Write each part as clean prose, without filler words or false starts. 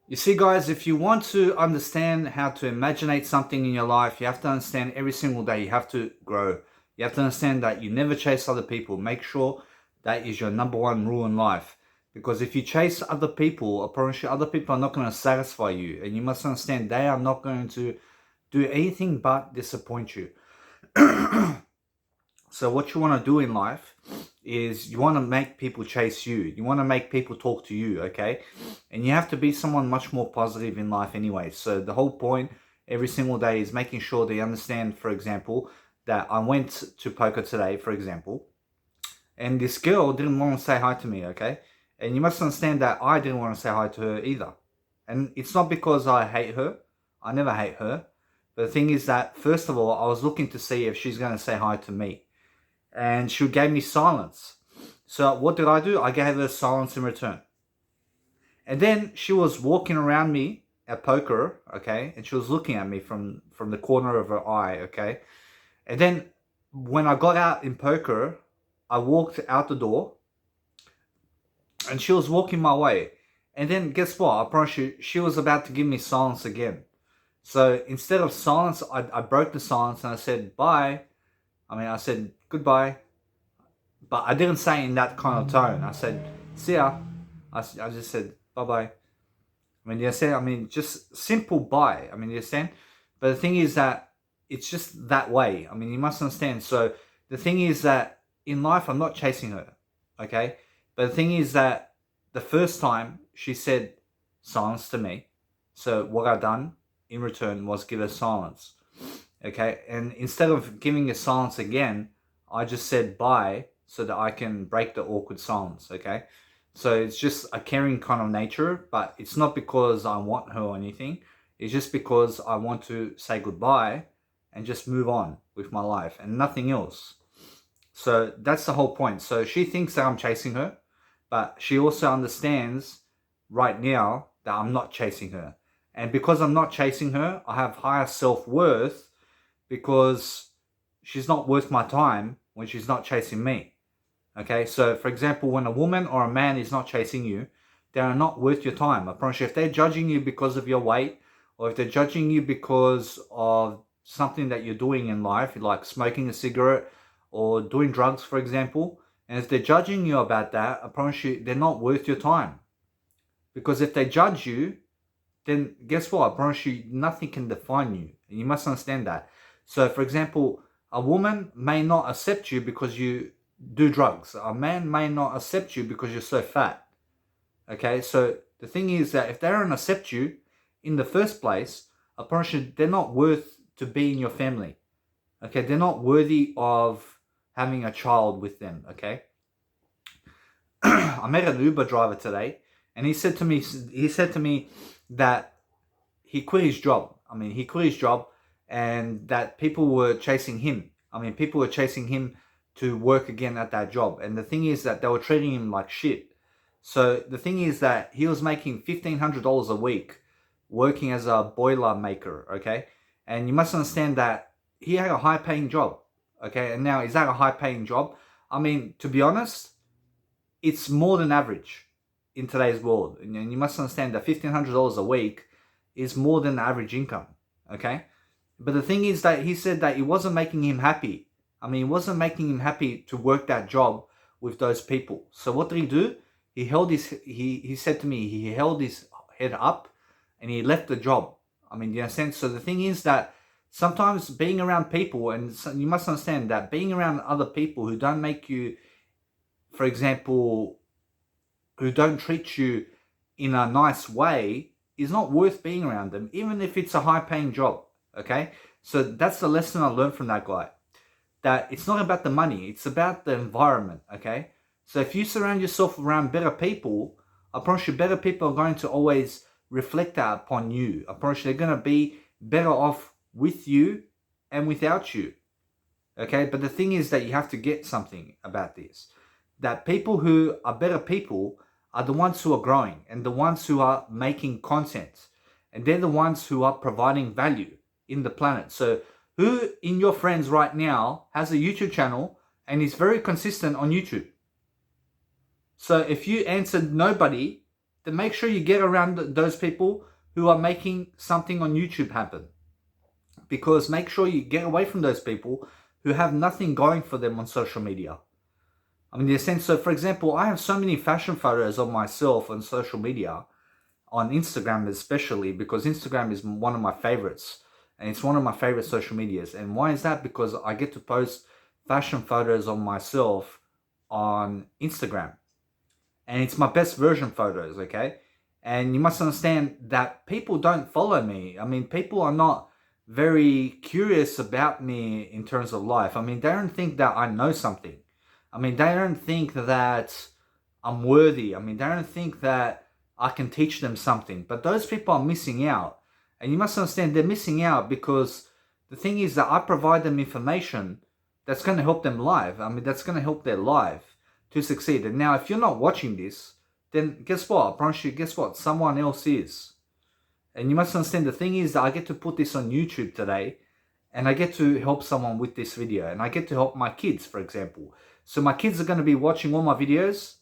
You see, guys, if you want to understand how to imaginate something in your life, you have to understand every single day you have to grow. You have to understand that you never chase other people. Make sure that is your number one rule in life. Because if you chase other people, I promise you, other people are not going to satisfy you. And you must understand they are not going to do anything but disappoint you. So what you want to do in life is you want to make people chase you. You want to make people talk to you, okay? And you have to be someone much more positive in life anyway. So the whole point every single day is making sure they understand, for example, that I went to poker today, for example, and this girl didn't want to say hi to me, okay? And you must understand that I didn't want to say hi to her either. And it's not because I hate her. I never hate her. But the thing is that, first of all, I was looking to see if she's going to say hi to me. And she gave me silence. So what did I do? I gave her silence in return. And then she was walking around me at poker, okay? And she was looking at me from the corner of her eye, okay? And then when I got out in poker, I walked out the door and she was walking my way. And then guess what? I promise you, she was about to give me silence again. So instead of silence, I broke the silence and I said, bye. I said goodbye, but I didn't say in that kind of tone. I said, see ya. I just said, bye-bye. You understand? Just simple bye. You understand? But the thing is that it's just that way. You must understand. So the thing is that in life, I'm not chasing her, okay? But the thing is that the first time she said silence to me, so what I done in return was give her silence. Okay, and instead of giving a silence again, I just said bye so that I can break the awkward silence, okay? So it's just a caring kind of nature, but it's not because I want her or anything. It's just because I want to say goodbye and just move on with my life and nothing else. So that's the whole point. So she thinks that I'm chasing her, but she also understands right now that I'm not chasing her. And because I'm not chasing her, I have higher self-worth because she's not worth my time when she's not chasing me. Okay, so for example, when a woman or a man is not chasing you, they are not worth your time. I promise you, if they're judging you because of your weight, or if they're judging you because of something that you're doing in life, like smoking a cigarette or doing drugs, for example, and if they're judging you about that, I promise you, they're not worth your time. Because if they judge you, then guess what? I promise you, nothing can define you. And you must understand that. So, for example, a woman may not accept you because you do drugs. A man may not accept you because you're so fat. Okay, so the thing is that if they don't accept you in the first place, I promise you, they're not worth to be in your family. Okay, they're not worthy of having a child with them. Okay, I met an Uber driver today, and he said to me that he quit his job. He quit his job, and that people were chasing him. People were chasing him to work again at that job. And the thing is that they were treating him like shit. So the thing is that he was making $1,500 a week working as a boiler maker, okay? And you must understand that he had a high-paying job, okay? And now, is that a high-paying job? To be honest, it's more than average in today's world. And you must understand that $1,500 a week is more than the average income, okay? But the thing is that he said that it wasn't making him happy. It wasn't making him happy to work that job with those people. So what did he do? He said to me, he held his head up and he left the job. Do you understand? So the thing is that sometimes being around people, and you must understand that being around other people who don't make you, for example, who don't treat you in a nice way, is not worth being around them, even if it's a high-paying job, okay? So that's the lesson I learned from that guy, that it's not about the money, it's about the environment, okay? So if you surround yourself around better people, I promise you, better people are going to always reflect that upon you. I promise you, they're going to be better off with you and without you, okay? But the thing is that you have to get something about this, that people who are better people are the ones who are growing and the ones who are making content. And they're the ones who are providing value in the planet. So who in your friends right now has a YouTube channel and is very consistent on YouTube? So if you answered nobody, then make sure you get around those people who are making something on YouTube happen. Because make sure you get away from those people who have nothing going for them on social media. I mean, in a sense, so for example, I have so many fashion photos of myself on social media, on Instagram especially, because Instagram is one of my favorites. And it's one of my favorite social medias. And why is that? Because I get to post fashion photos of myself on Instagram. And it's my best version photos, okay? And you must understand that people don't follow me. I mean, people are not very curious about me in terms of life. I mean, they don't think that I know something. I mean, they don't think that I'm worthy. I mean, they don't think that I can teach them something. But those people are missing out. And you must understand they're missing out because the thing is that I provide them information that's going to help them live. I mean, that's going to help their life to succeed. And now, if you're not watching this, then guess what? I promise you, guess what? Someone else is. And you must understand the thing is that I get to put this on YouTube today and I get to help someone with this video. And I get to help my kids, for example. So my kids are going to be watching all my videos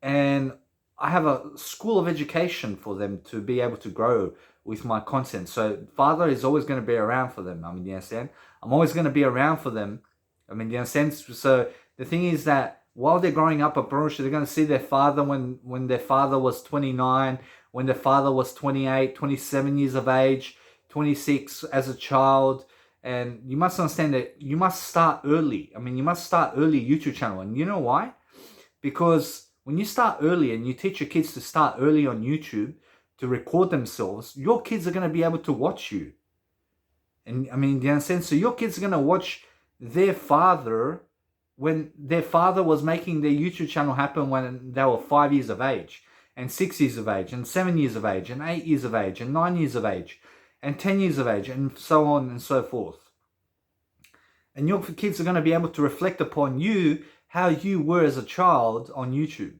and I have a school of education for them to be able to grow with my content. So Father is always going to be around for them. I mean, you understand? I'm always going to be around for them. I mean, you understand? So the thing is that while they're growing up, they're going to see their father when their father was 29, when their father was 28, 27 years of age, 26 as a child. And you must understand that you must start early. I mean, you must start early YouTube channel. And you know why? Because when you start early and you teach your kids to start early on YouTube, to record themselves, your kids are going to be able to watch you. And I mean, you understand? So your kids are going to watch their father when their father was making their YouTube channel happen when they were 5 years of age, and 6 years of age, and 7 years of age, and 8 years of age, and 9 years of age, and 10 years of age, and so on and so forth. And your kids are going to be able to reflect upon you, how you were as a child on YouTube.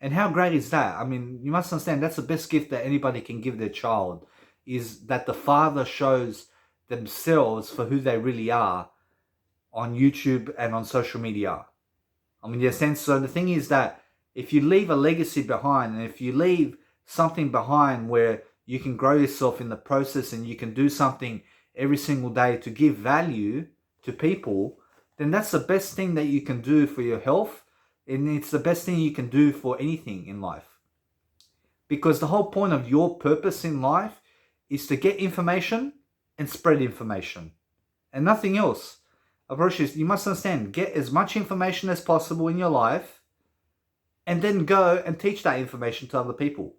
And how great is that? I mean, you must understand that's the best gift that anybody can give their child, is that the father shows themselves for who they really are on YouTube and on social media. I mean, in a sense, so the thing is that if you leave a legacy behind, and if you leave something behind where you can grow yourself in the process and you can do something every single day to give value to people, then that's the best thing that you can do for your health. And it's the best thing you can do for anything in life. Because the whole point of your purpose in life is to get information and spread information. And nothing else. You must understand, get as much information as possible in your life and then go and teach that information to other people.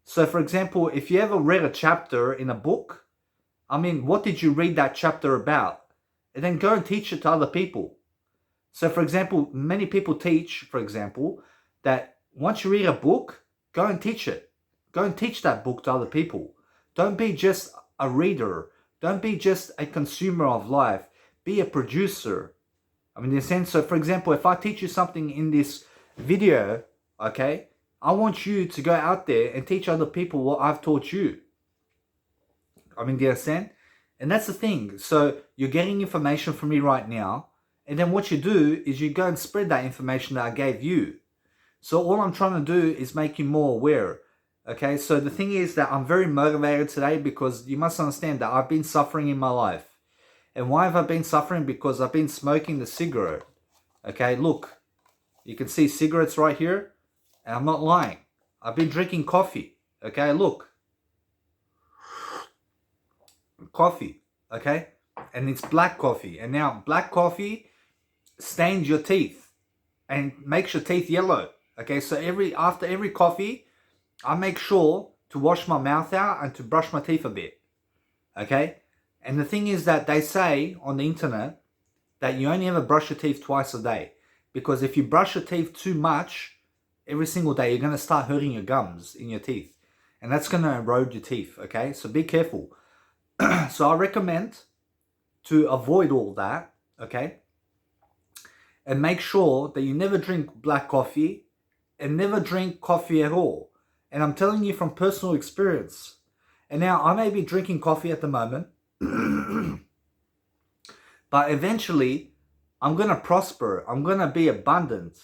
So for example, if you ever read a chapter in a book, I mean, what did you read that chapter about? And then go and teach it to other people. So for example, many people teach, for example, that once you read a book, go and teach it. Go and teach that book to other people. Don't be just a reader. Don't be just a consumer of life. Be a producer. I mean, in a sense, so for example, if I teach you something in this video, okay, I want you to go out there and teach other people what I've taught you. I mean, do you understand? And that's the thing. So you're getting information from me right now. And then what you do is you go and spread that information that I gave you. So all I'm trying to do is make you more aware. Okay, so the thing is that I'm very motivated today because you must understand that I've been suffering in my life. And why have I been suffering? Because I've been smoking the cigarette. Okay, look. You can see cigarettes right here. And I'm not lying. I've been drinking coffee. Okay, look. Coffee. Okay? And it's black coffee. And now black coffee stains your teeth and makes your teeth yellow. Okay, so after every coffee, I make sure to wash my mouth out and to brush my teeth a bit. Okay? And the thing is that they say on the internet that you only ever brush your teeth twice a day. Because if you brush your teeth too much every single day, you're going to start hurting your gums in your teeth. And that's going to erode your teeth. Okay? So be careful. So I recommend to avoid all that. Okay? And make sure that you never drink black coffee and never drink coffee at all. And I'm telling you from personal experience. And now I may be drinking coffee at the moment. But eventually I'm going to prosper. I'm going to be abundant.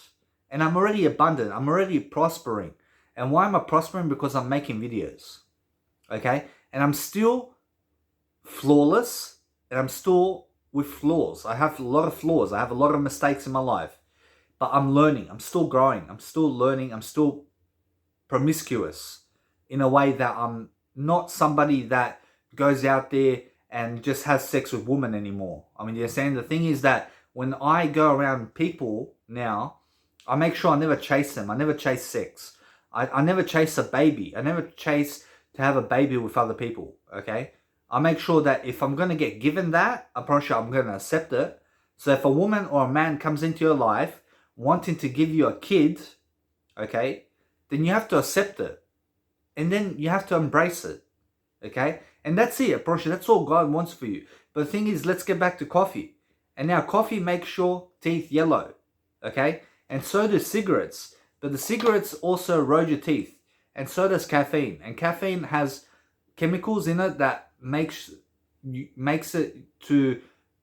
And I'm already abundant. I'm already prospering. And why am I prospering? Because I'm making videos, okay? And I'm still flawless, and I'm still with flaws. I have a lot of flaws. I have a lot of mistakes in my life, but I'm learning. I'm still growing. I'm still learning. I'm still promiscuous in a way that I'm not somebody that goes out there and just has sex with women anymore. I mean, you're saying the thing is that when I go around people now, I make sure I never chase them. I never chase sex. I never chase a baby. I never chase to have a baby with other people, okay? I make sure that if I'm going to get given that, I promise you I'm going to accept it. So if a woman or a man comes into your life wanting to give you a kid, okay, then you have to accept it. And then you have to embrace it, okay? And that's it, I promise you. That's all God wants for you. But the thing is, let's get back to coffee. And now coffee makes your teeth yellow, okay? And so do cigarettes. But the cigarettes also erode your teeth. And so does caffeine. And caffeine has chemicals in it that makes it to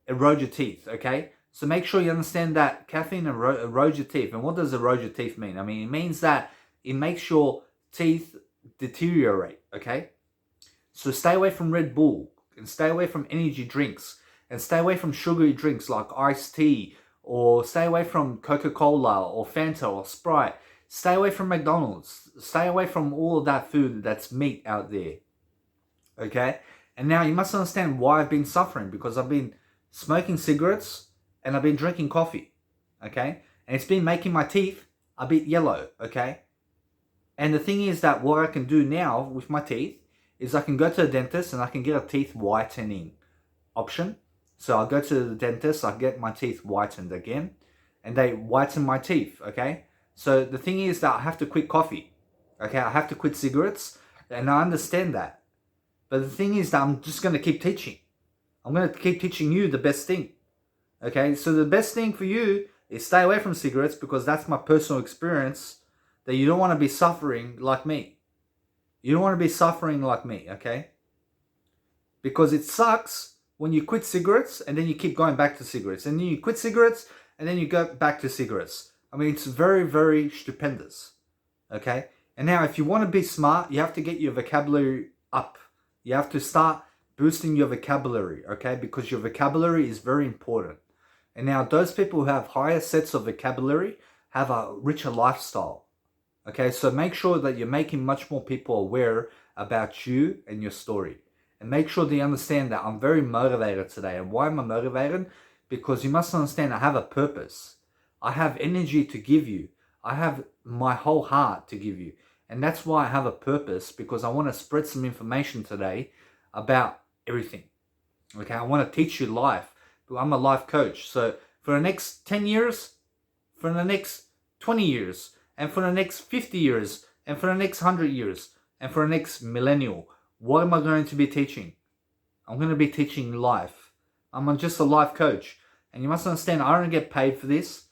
erode your teeth, okay? So make sure you understand that caffeine erodes your teeth. And what does erode your teeth mean? I mean, it means that it makes your teeth deteriorate, okay? So stay away from Red Bull, and stay away from energy drinks, and stay away from sugary drinks like iced tea, or stay away from Coca-Cola or Fanta or Sprite. Stay away from McDonald's. Stay away from all of that food that's meat out there, okay? And now you must understand why I've been suffering, because I've been smoking cigarettes and I've been drinking coffee, okay? And it's been making my teeth a bit yellow, okay? And the thing is that what I can do now with my teeth is I can go to the dentist and I can get a teeth whitening option. So I'll go to the dentist, I get my teeth whitened again, and they whiten my teeth, okay? So the thing is that I have to quit coffee, okay? I have to quit cigarettes, and I understand that. But the thing is that I'm just going to keep teaching. I'm going to keep teaching you the best thing, okay? So the best thing for you is stay away from cigarettes, because that's my personal experience, that you don't want to be suffering like me. You don't want to be suffering like me, okay? Because it sucks when you quit cigarettes and then you keep going back to cigarettes. And then you quit cigarettes and then you go back to cigarettes. I mean, it's very, very stupendous, okay? And now if you want to be smart, you have to get your vocabulary up. You have to start boosting your vocabulary, okay? Because your vocabulary is very important. And now those people who have higher sets of vocabulary have a richer lifestyle. Okay, so make sure that you're making much more people aware about you and your story. And make sure they understand that I'm very motivated today. And why am I motivated? Because you must understand I have a purpose. I have energy to give you. I have my whole heart to give you. And that's why I have a purpose, because I want to spread some information today about everything. Okay, I want to teach you life. I'm a life coach. So for the next 10 years, for the next 20 years, and for the next 50 years, and for the next 100 years, and for the next millennial, what am I going to be teaching? I'm going to be teaching life. I'm just a life coach. And you must understand, I don't get paid for this.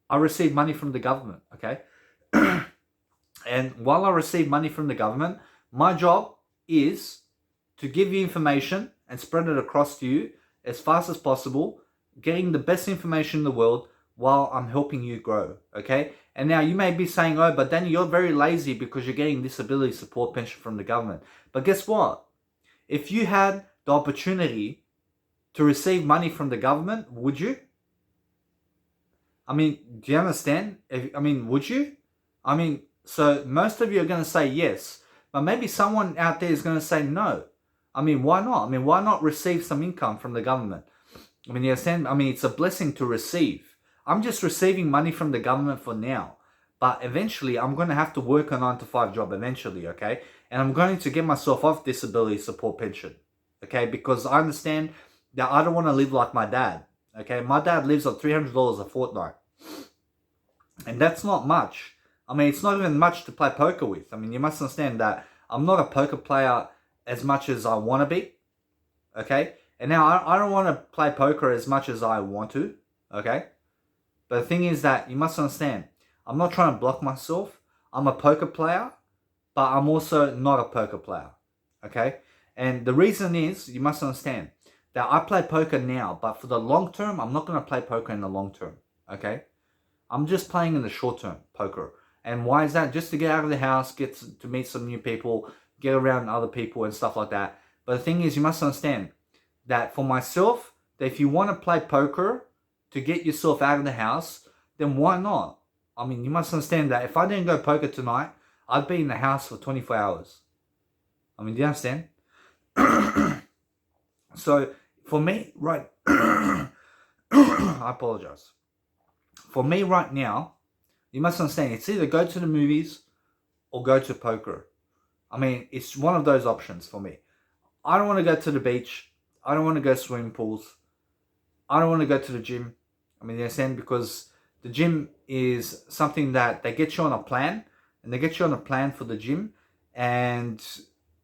I receive money from the government, okay? And while I receive money from the government, my job is to give you information and spread it across to you as fast as possible, getting the best information in the world while I'm helping you grow, okay? And now you may be saying, oh, but Danny, you're very lazy because you're getting disability support pension from the government. But guess what? If you had the opportunity to receive money from the government, would you? I mean, do you understand? Would you? I mean, so most of you are going to say yes, but maybe someone out there is going to say no. I mean, why not? I mean, why not receive some income from the government? I mean, you understand? I mean, it's a blessing to receive. I'm just receiving money from the government for now. But eventually, I'm going to have to work a 9-to-5 job eventually, okay? And I'm going to get myself off disability support pension, okay? Because I understand that I don't want to live like my dad, okay? My dad lives on $300 a fortnight. And that's not much. I mean, it's not even much to play poker with. I mean, you must understand that I'm not a poker player as much as I want to be, okay? And now, I don't want to play poker as much as I want to, okay? But the thing is that you must understand, I'm not trying to block myself. I'm a poker player, but I'm also not a poker player, okay? And the reason is, you must understand, that I play poker now, but for the long term, I'm not going to play poker in the long term, okay? I'm just playing in the short term, poker. And why is that? Just to get out of the house, get to meet some new people, get around other people and stuff like that. But the thing is, you must understand that for myself, that if you want to play poker to get yourself out of the house, then why not? I mean, you must understand that if I didn't go poker tonight, I'd be in the house for 24 hours. I mean, do you understand? So, for me, right... I apologize. For me right now, you must understand, it's either go to the movies or go to poker. I mean, it's one of those options for me. I don't want to go to the beach. I don't want to go swimming pools. I don't want to go to the gym. I mean, you understand? Because the gym is something that they get you on a plan, and they get you on a plan for the gym. And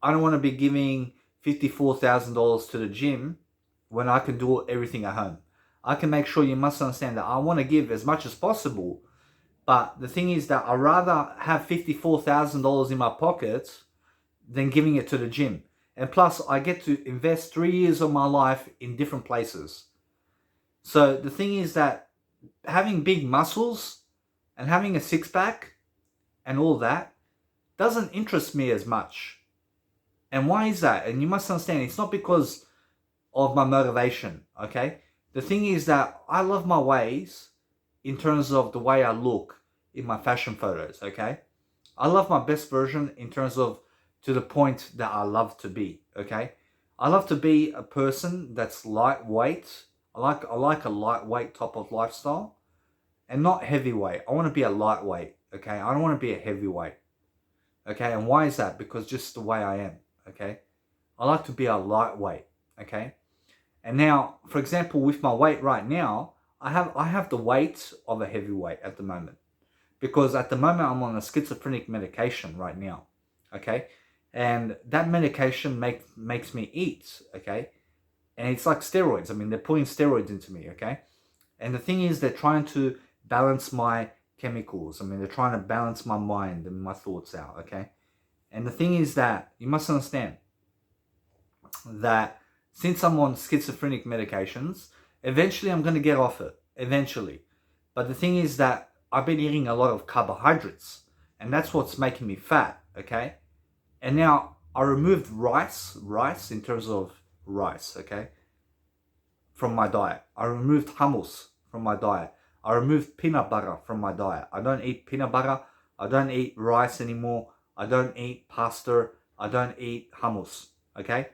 I don't want to be giving $54,000 to the gym when I can do everything at home. I can make sure, you must understand that I want to give as much as possible. But the thing is that I'd rather have $54,000 in my pocket than giving it to the gym. And plus, I get to invest 3 years of my life in different places. So the thing is that having big muscles and having a six-pack and all that doesn't interest me as much. And why is that? And you must understand, it's not because of my motivation, okay? The thing is that I love my ways in terms of the way I look in my fashion photos, okay? I love my best version in terms of to the point that I love to be, okay? I love to be a person that's lightweight. I like a lightweight type of lifestyle and not heavyweight. I want to be a lightweight, okay? I don't want to be a heavyweight, okay? And why is that? Because just the way I am, okay? I like to be a lightweight, okay? And now, for example, with my weight right now, I have the weight of a heavyweight at the moment. Because at the moment, I'm on a schizophrenic medication right now, okay? And that medication makes me eat, okay? And it's like steroids. I mean, they're putting steroids into me, okay? And the thing is, they're trying to balance my chemicals. I mean, they're trying to balance my mind and my thoughts out, okay? And the thing is that you must understand that since I'm on schizophrenic medications, eventually I'm going to get off it, eventually. But the thing is that I've been eating a lot of carbohydrates, and that's what's making me fat, okay? And now I removed rice in terms of rice, okay, from my diet. I removed hummus from my diet. I removed peanut butter from my diet. I don't eat peanut butter. I don't eat rice anymore. I don't eat pasta. I don't eat hummus, okay?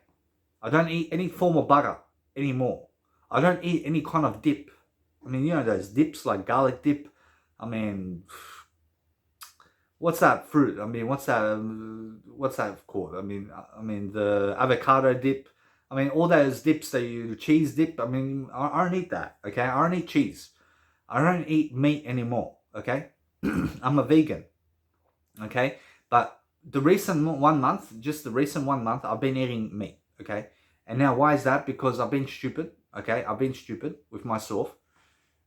I don't eat any form of butter anymore. I don't eat any kind of dip. I mean, you know those dips like garlic dip. I mean, what's that fruit? I mean, what's that called? I mean the avocado dip. I mean, all those dips that you cheese dip. I mean, I don't eat that. Okay, I don't eat cheese. I don't eat meat anymore. Okay, I'm a vegan. Okay, but the recent 1 month, I've been eating meat. Okay, and now why is that? Because I've been stupid. Okay, I've been stupid with myself,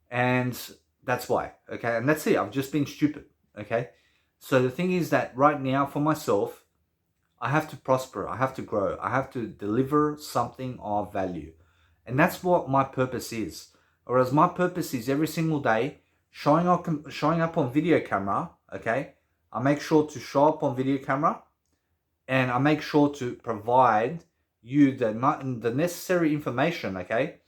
and that's why. Okay, and that's it. I've just been stupid. Okay, so the thing is that right now for myself, I have to prosper. I have to grow. I have to deliver something of value, and that's what my purpose is. Whereas my purpose is every single day showing up on video camera. Okay, I make sure to show up on video camera, and I make sure to provide you the necessary information, okay,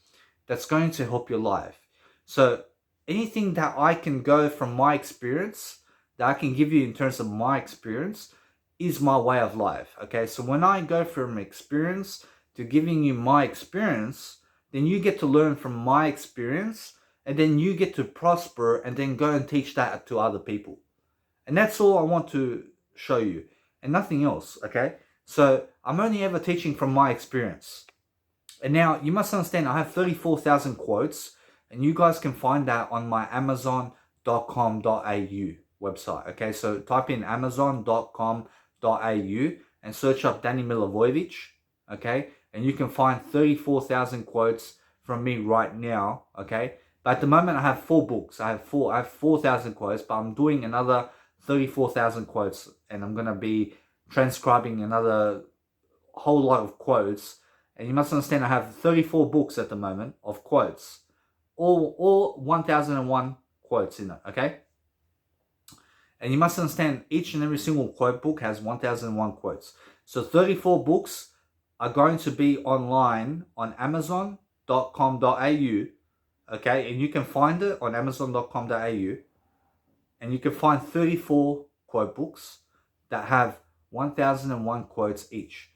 that's going to help your life. So anything that I can go from my experience, that I can give you in terms of my experience, is my way of life, okay? So when I go from experience to giving you my experience, then you get to learn from my experience, and then you get to prosper and then go and teach that to other people. And that's all I want to show you, and nothing else, okay? So I'm only ever teaching from my experience. And now you must understand, I have 34,000 quotes, and you guys can find that on my amazon.com.au website. Okay, so type in amazon.com.au and search up Danny Milivojevic. Okay, and you can find 34,000 quotes from me right now. Okay, but at the moment I have 4 books. I have 4,000 quotes, but I'm doing another 34,000 quotes, and I'm gonna be transcribing another whole lot of quotes. And you must understand, I have 34 books at the moment of quotes, all 1001 quotes in it, okay? And you must understand, each and every single quote book has 1001 quotes. So 34 books are going to be online on amazon.com.au, okay? And you can find it on amazon.com.au, and you can find 34 quote books that have 1001 quotes each,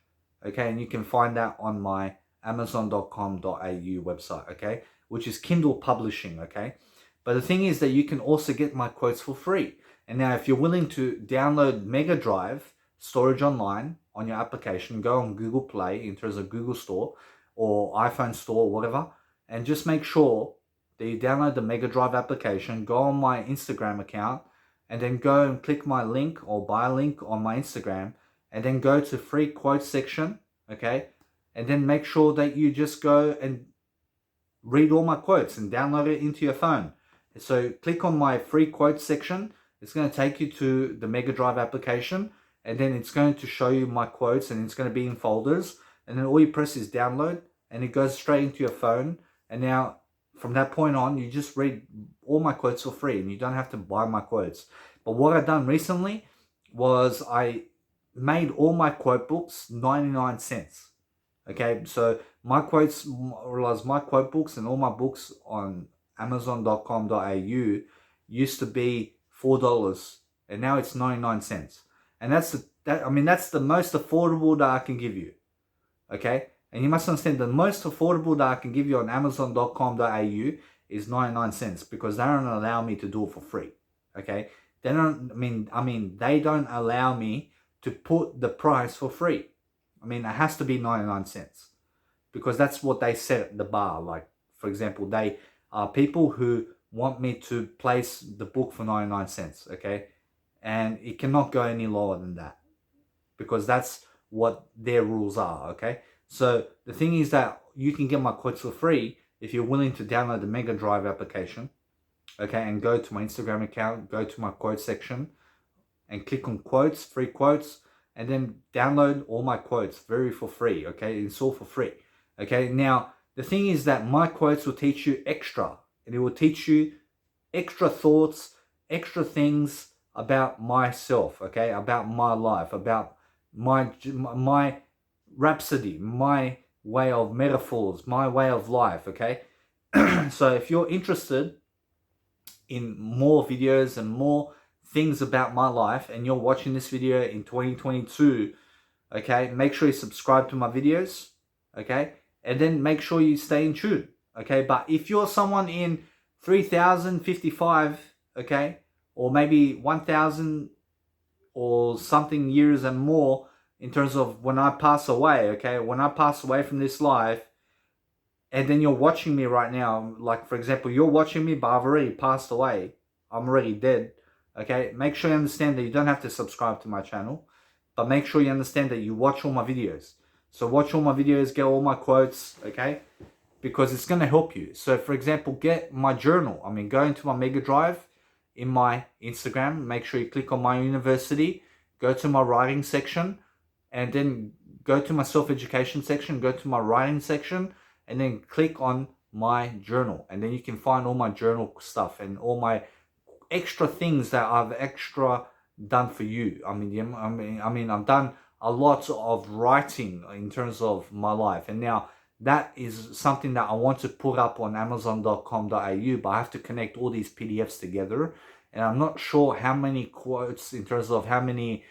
okay? And you can find that on my amazon.com.au website, okay? Which is Kindle publishing, okay? But the thing is that you can also get my quotes for free. And now if you're willing to download Mega Drive storage online on your application, go on Google Play in terms of Google Store or iPhone Store or whatever, and just make sure that you download the Mega Drive application, go on my Instagram account, and then go and click my link or buy a link on my Instagram, and then go to free quotes section, okay? And then make sure that you just go and read all my quotes and download it into your phone. So click on my free quotes section. It's going to take you to the Mega Drive application, and then it's going to show you my quotes, and it's going to be in folders. And then all you press is download, and it goes straight into your phone. And now from that point on, you just read all my quotes for free, and you don't have to buy my quotes. But what I've done recently was I made all my quote books 99 cents. Okay, so my quotes was my quote books and all my books on amazon.com.au used to be $4, and now it's 99 cents. And that's the most affordable that I can give you. Okay? And you must understand, the most affordable that I can give you on amazon.com.au is 99 cents, because they don't allow me to do it for free. Okay? They don't they don't allow me to put the price for free. It has to be 99 cents, because that's what they set at the bar. Like, for example, they are people who want me to place the book for 99 cents, okay? And it cannot go any lower than that, because that's what their rules are, okay? So the thing is that you can get my quotes for free if you're willing to download the Mega Drive application, okay? And go to my Instagram account, go to my quotes section, and click on quotes, free quotes, and then download all my quotes for free, okay? It's all for free, okay? Now, the thing is that my quotes will teach you extra, and it will teach you extra thoughts, extra things about myself, okay? About my life, about my rhapsody, my way of metaphors, my way of life, okay? So if you're interested in more videos and more things about my life, and you're watching this video in 2022, okay, make sure you subscribe to my videos, okay, and then make sure you stay in tune, okay? But if you're someone in 3055, okay, or maybe 1000 or something years and more, in terms of when I pass away, okay, when I pass away from this life, and then you're watching me right now, like, for example, you're watching me, but I've already passed away, I'm already dead, okay, make sure you understand that you don't have to subscribe to my channel, but make sure you understand that you watch all my videos. So watch all my videos, get all my quotes, okay, because it's going to help you. So for example, get my journal. Go into my Mega Drive in my Instagram, make sure you click on my university, go to my writing section, and then go to my self-education section, go to my writing section, and then click on my journal. And then you can find all my journal stuff and all my extra things that I've extra done for you. I've done a lot of writing in terms of my life, and now that is something that I want to put up on amazon.com.au, but I have to connect all these PDFs together, and I'm not sure how many quotes, in terms of how many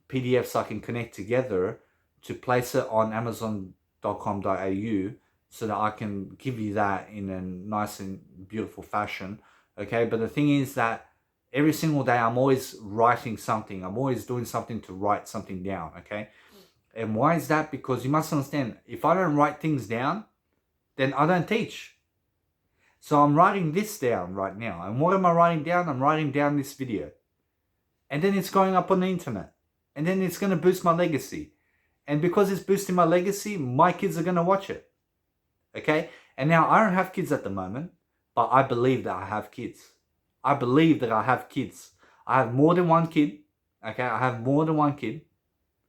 PDFs I can connect together to place it on amazon.com.au, so that I can give you that in a nice and beautiful fashion, okay? But the thing is that every single day I'm always writing something. I'm always doing something to write something down, okay? And why is that? Because you must understand, if I don't write things down, then I don't teach. So I'm writing this down right now. And what am I writing down? I'm writing down this video. And then it's going up on the internet. And then it's going to boost my legacy. And because it's boosting my legacy, my kids are going to watch it. Okay? And now I don't have kids at the moment, but I believe that I have kids. I believe that I have kids. I have more than one kid. Okay? I have more than one kid.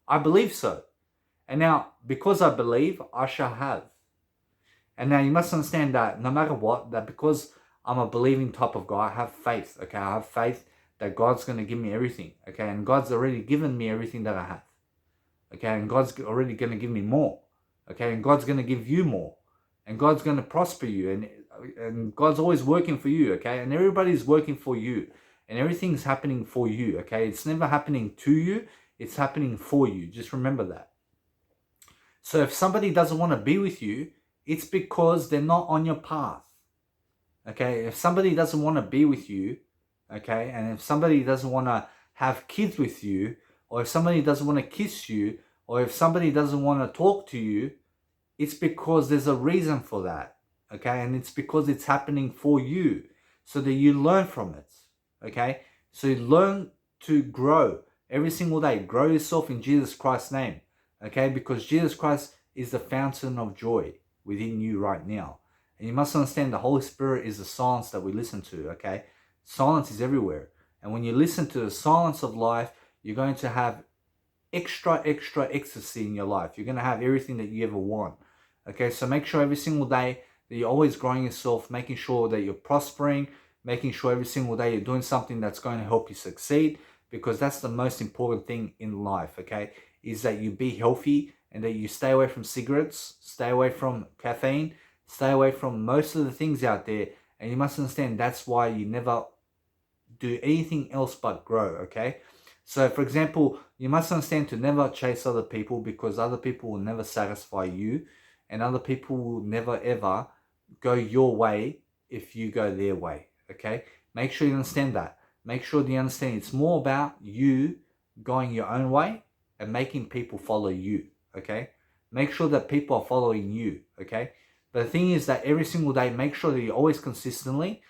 I believe so. And now, because I believe, I shall have. And now you must understand that no matter what, that because I'm a believing type of guy, I have faith. Okay? I have faith that God's going to give me everything, okay? And God's already given me everything that I have, okay? And God's already going to give me more, okay? And God's going to give you more. And God's going to prosper you. And God's always working for you, okay? And everybody's working for you. And everything's happening for you, okay? It's never happening to you. It's happening for you. Just remember that. So if somebody doesn't want to be with you, it's because they're not on your path, okay? If somebody doesn't want to be with you, okay, and if somebody doesn't want to have kids with you, or if somebody doesn't want to kiss you, or if somebody doesn't want to talk to you, it's because there's a reason for that, okay? And it's because it's happening for you, so that you learn from it, okay? So you learn to grow every single day. Grow yourself in Jesus Christ's name, okay? Because Jesus Christ is the fountain of joy within you right now. And you must understand the Holy Spirit is the silence that we listen to, okay? Silence is everywhere. And when you listen to the silence of life, you're going to have extra ecstasy in your life. You're going to have everything that you ever want, okay? So make sure every single day that you're always growing yourself, making sure that you're prospering, making sure every single day you're doing something that's going to help you succeed, because that's the most important thing in life, okay? Is that you be healthy and that you stay away from cigarettes, stay away from caffeine, stay away from most of the things out there. And you must understand that's why you never do anything else but grow, okay? So for example, you must understand to never chase other people, because other people will never satisfy you, and other people will never ever go your way if you go their way, okay? Make sure you understand that. Make sure you understand it's more about you going your own way and making people follow you, okay? Make sure that people are following you, okay? But the thing is that every single day, make sure that you're always consistently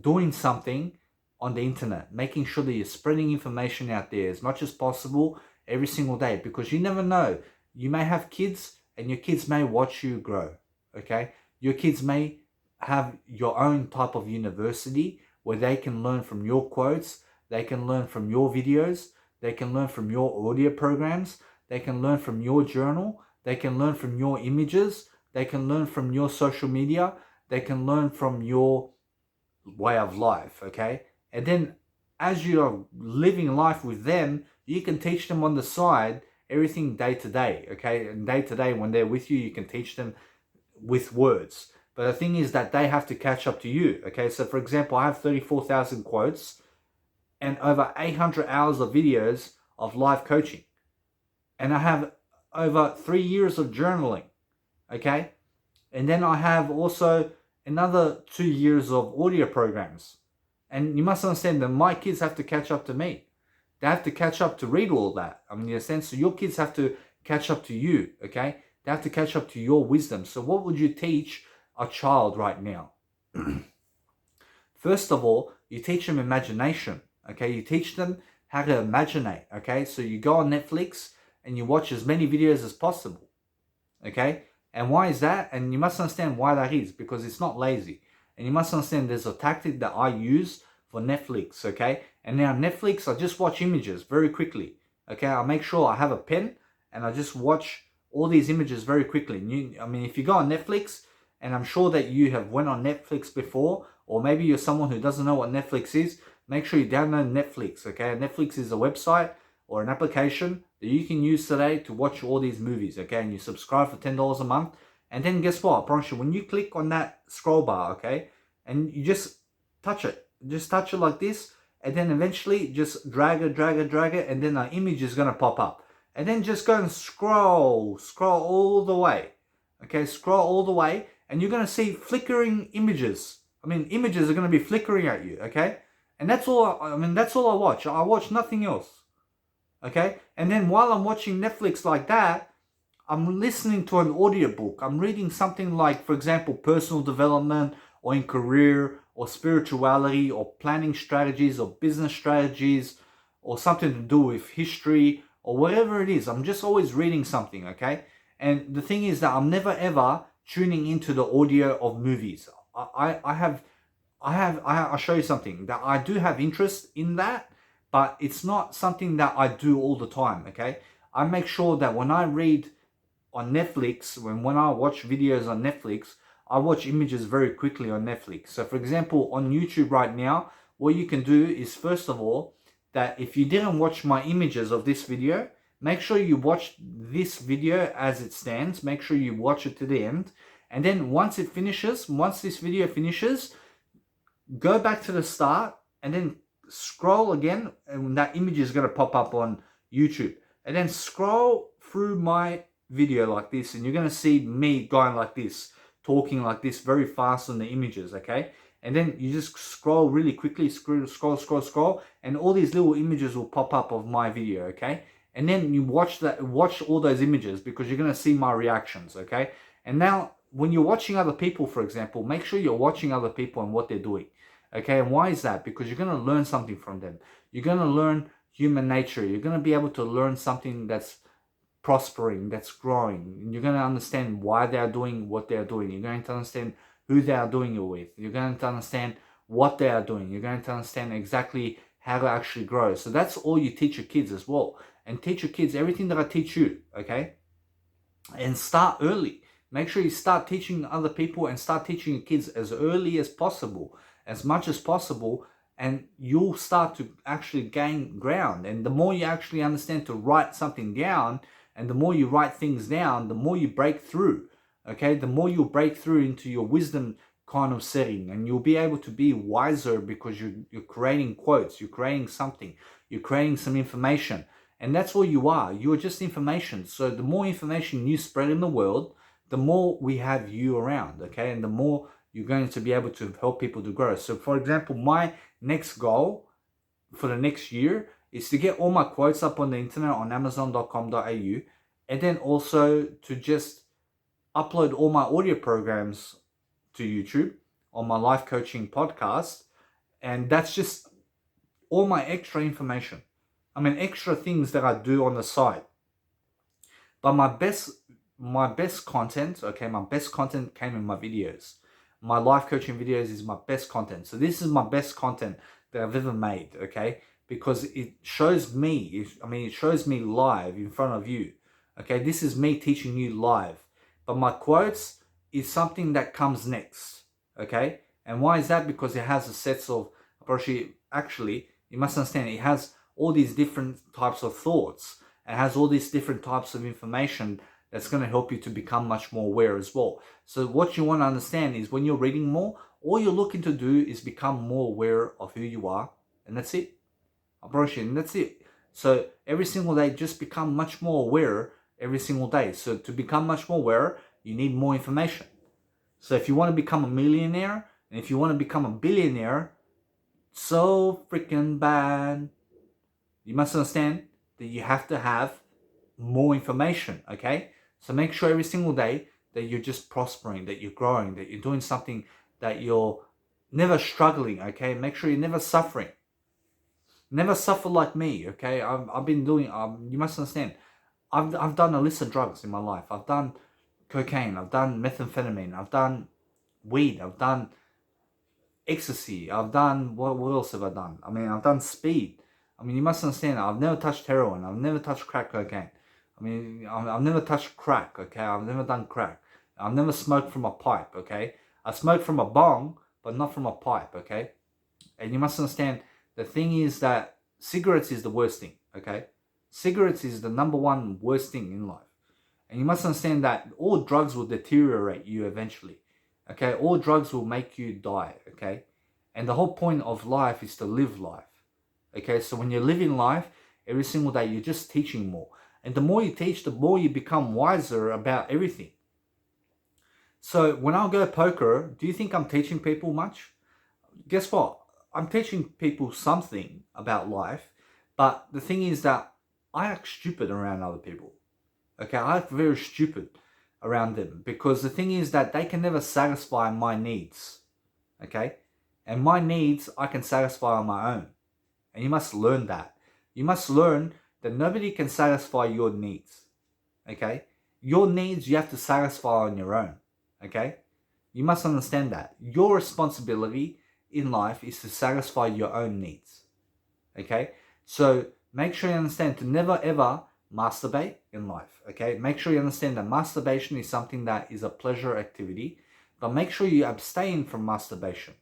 doing something on the internet, making sure that you're spreading information out there as much as possible every single day, because you never know. You may have kids and your kids may watch you grow, okay? Your kids may have your own type of university where they can learn from your quotes, they can learn from your videos, they can learn from your audio programs, they can learn from your journal, they can learn from your images, they can learn from your social media, they can learn from your way of life, okay? And then as you are living life with them, you can teach them on the side everything day to day, okay? And day to day when they're with you, you can teach them with words. But the thing is that they have to catch up to you, okay? So for example, I have 34,000 quotes and over 800 hours of videos of live coaching. And I have over 3 years of journaling, okay? And then I have also another 2 years of audio programs. And you must understand that my kids have to catch up to me. They have to catch up to read all that. I mean, in a sense, so your kids have to catch up to you, okay? They have to catch up to your wisdom. So what would you teach a child right now? First of all, you teach them imagination, okay? You teach them how to imaginate, okay? So you go on Netflix and you watch as many videos as possible, okay? And why is that? And you must understand why that is, because it's not lazy. And you must understand there's a tactic that I use for Netflix, okay? And now Netflix, I just watch images very quickly, okay? I make sure I have a pen and I just watch all these images very quickly. I mean, if you go on Netflix, and I'm sure that you have went on Netflix before, or maybe you're someone who doesn't know what Netflix is, make sure you download Netflix, okay? Netflix is a website or an application that you can use today to watch all these movies, okay? And you subscribe for $10 a month. And then guess what? I promise you, when you click on that scroll bar, okay, and you just touch it like this, and then eventually just drag it, and then an image is going to pop up. And then just go and scroll all the way, okay? Scroll all the way, and you're going to see flickering images. I mean, images are going to be flickering at you, okay? And that's all, that's all I watch. I watch nothing else, okay? And then while I'm watching Netflix like that, I'm listening to an audiobook. I'm reading something like, for example, personal development, or in career, or spirituality, or planning strategies, or business strategies, or something to do with history, or whatever it is. I'm just always reading something, okay? And the thing is that I'm never ever tuning into the audio of movies. I'll show you something that I do have interest in that, but it's not something that I do all the time, okay? I make sure that when I read on Netflix, when I watch videos on Netflix, I watch images very quickly on Netflix. So for example, on YouTube right now, what you can do is, first of all, that if you didn't watch my images of this video, make sure you watch this video as it stands. Make sure you watch it to the end. And then once this video finishes, go back to the start and then scroll again, and that image is going to pop up on YouTube. And then scroll through my video like this, and you're going to see me going like this, talking like this very fast on the images, okay? And then you just scroll really quickly, scroll, and all these little images will pop up of my video, okay? And then you watch all those images, because you're going to see my reactions, okay? And now, when you're watching other people, for example, make sure you're watching other people and what they're doing, okay? And why is that? Because you're going to learn something from them. You're going to learn human nature. You're going to be able to learn something that's prospering, that's growing. You're going to understand why they are doing what they are doing. You're going to understand who they are doing it with. You're going to understand what they are doing. You're going to understand exactly how to actually grow. So that's all you teach your kids as well. And teach your kids everything that I teach you, okay? And start early. Make sure you start teaching other people and start teaching your kids as early as possible, as much as possible, and you'll start to actually gain ground. And the more you actually understand to write something down, and the more you write things down, the more you break through, okay? The more you'll break through into your wisdom kind of setting, and you'll be able to be wiser, because you're creating quotes, you're creating something, you're creating some information. And that's all you are. You're just information. So the more information you spread in the world, the more we have you around, okay? And the more you're going to be able to help people to grow. So for example, my next goal for the next year is to get all my quotes up on the internet on amazon.com.au, and then also to just upload all my audio programs to YouTube on my life coaching podcast. And that's just all my extra information. I mean, extra things that I do on the side. But my best content, okay, my best content came in my videos. My life coaching videos is my best content. So this is my best content that I've ever made, okay? Because it shows me, it shows me live in front of you, okay? This is me teaching you live. But my quotes is something that comes next, okay? And why is that? Because it has a set of, actually, you must understand, it has all these different types of thoughts. It has all these different types of information that's going to help you to become much more aware as well. So what you want to understand is, when you're reading more, all you're looking to do is become more aware of who you are. And that's it. And that's it. So every single day, just become much more aware every single day. So to become much more aware, you need more information. So if you want to become a millionaire, and if you want to become a billionaire, so freaking bad, you must understand that you have to have more information, okay? So make sure every single day that you're just prospering, that you're growing, that you're doing something, that you're never struggling, okay? Make sure you're never suffering. Never suffer like me, okay? I've been doing, you must understand, I've done illicit drugs in my life. I've done cocaine, I've done methamphetamine, I've done weed, I've done ecstasy, I've done, what else have I done? I've done speed. You must understand, I've never touched heroin, I've never touched crack cocaine. I've never touched crack, okay? I've never done crack. I've never smoked from a pipe, okay? I smoked from a bong, but not from a pipe, okay? And you must understand, the thing is that cigarettes is the worst thing, okay? Cigarettes is the number one worst thing in life. And you must understand that all drugs will deteriorate you eventually, okay? All drugs will make you die, okay? And the whole point of life is to live life, okay? So when you're living life, every single day, you're just teaching more. And the more you teach, the more you become wiser about everything. So when I go poker, do you think I'm teaching people much? Guess what? I'm teaching people something about life. But the thing is that I act stupid around other people. Okay, I act very stupid around them. Because the thing is that they can never satisfy my needs. Okay? And my needs, I can satisfy on my own. And you must learn that. You must learn that nobody can satisfy your needs, okay? Your needs you have to satisfy on your own, okay? You must understand that. Your responsibility in life is to satisfy your own needs, okay? So make sure you understand to never ever masturbate in life, okay? Make sure you understand that masturbation is something that is a pleasure activity, but make sure you abstain from masturbation,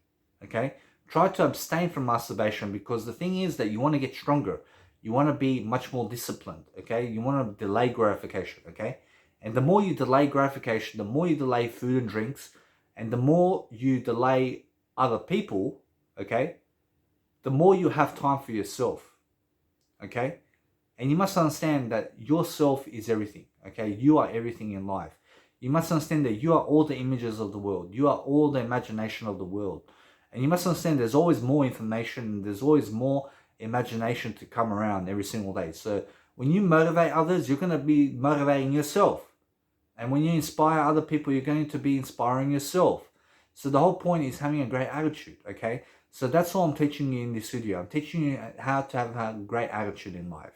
okay? Try to abstain from masturbation, because the thing is that you want to get stronger. You want to be much more disciplined, okay? You want to delay gratification, okay? And the more you delay gratification, the more you delay food and drinks, and the more you delay other people, okay, the more you have time for yourself, okay? And you must understand that yourself is everything, okay? You are everything in life. You must understand that you are all the images of the world. You are all the imagination of the world. And you must understand there's always more information, there's always more imagination to come around every single day. So when you motivate others, you're going to be motivating yourself. And when you inspire other people, you're going to be inspiring yourself. So the whole point is having a great attitude, okay? So that's all I'm teaching you in this video. I'm teaching you how to have a great attitude in life.